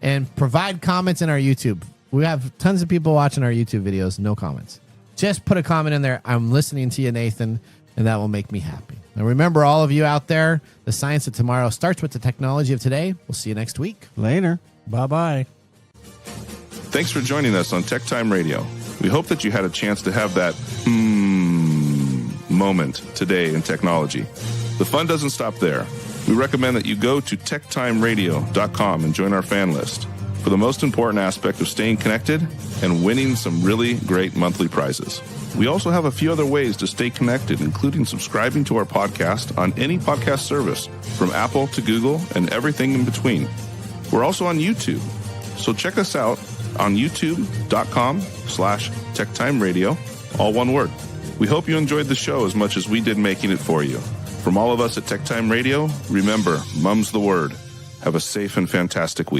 [SPEAKER 2] And provide comments in our YouTube. We have tons of people watching our YouTube videos. No comments. Just put a comment in there. I'm listening to you, Nathan, and that will make me happy. Now, remember, all of you out there, the science of tomorrow starts with the technology of today. We'll see you next week.
[SPEAKER 7] Later.
[SPEAKER 3] Bye-bye.
[SPEAKER 1] Thanks for joining us on TechTime Radio. We hope that you had a chance to have that moment today in technology. The fun doesn't stop there. We recommend that you go to techtimeradio.com and join our fan list for the most important aspect of staying connected and winning some really great monthly prizes. We also have a few other ways to stay connected, including subscribing to our podcast on any podcast service, from Apple to Google and everything in between. We're also on YouTube, so check us out on youtube.com/techtimeradio, all one word. We hope you enjoyed the show as much as we did making it for you. From all of us at TechTime Radio, remember, mum's the word. Have a safe and fantastic week.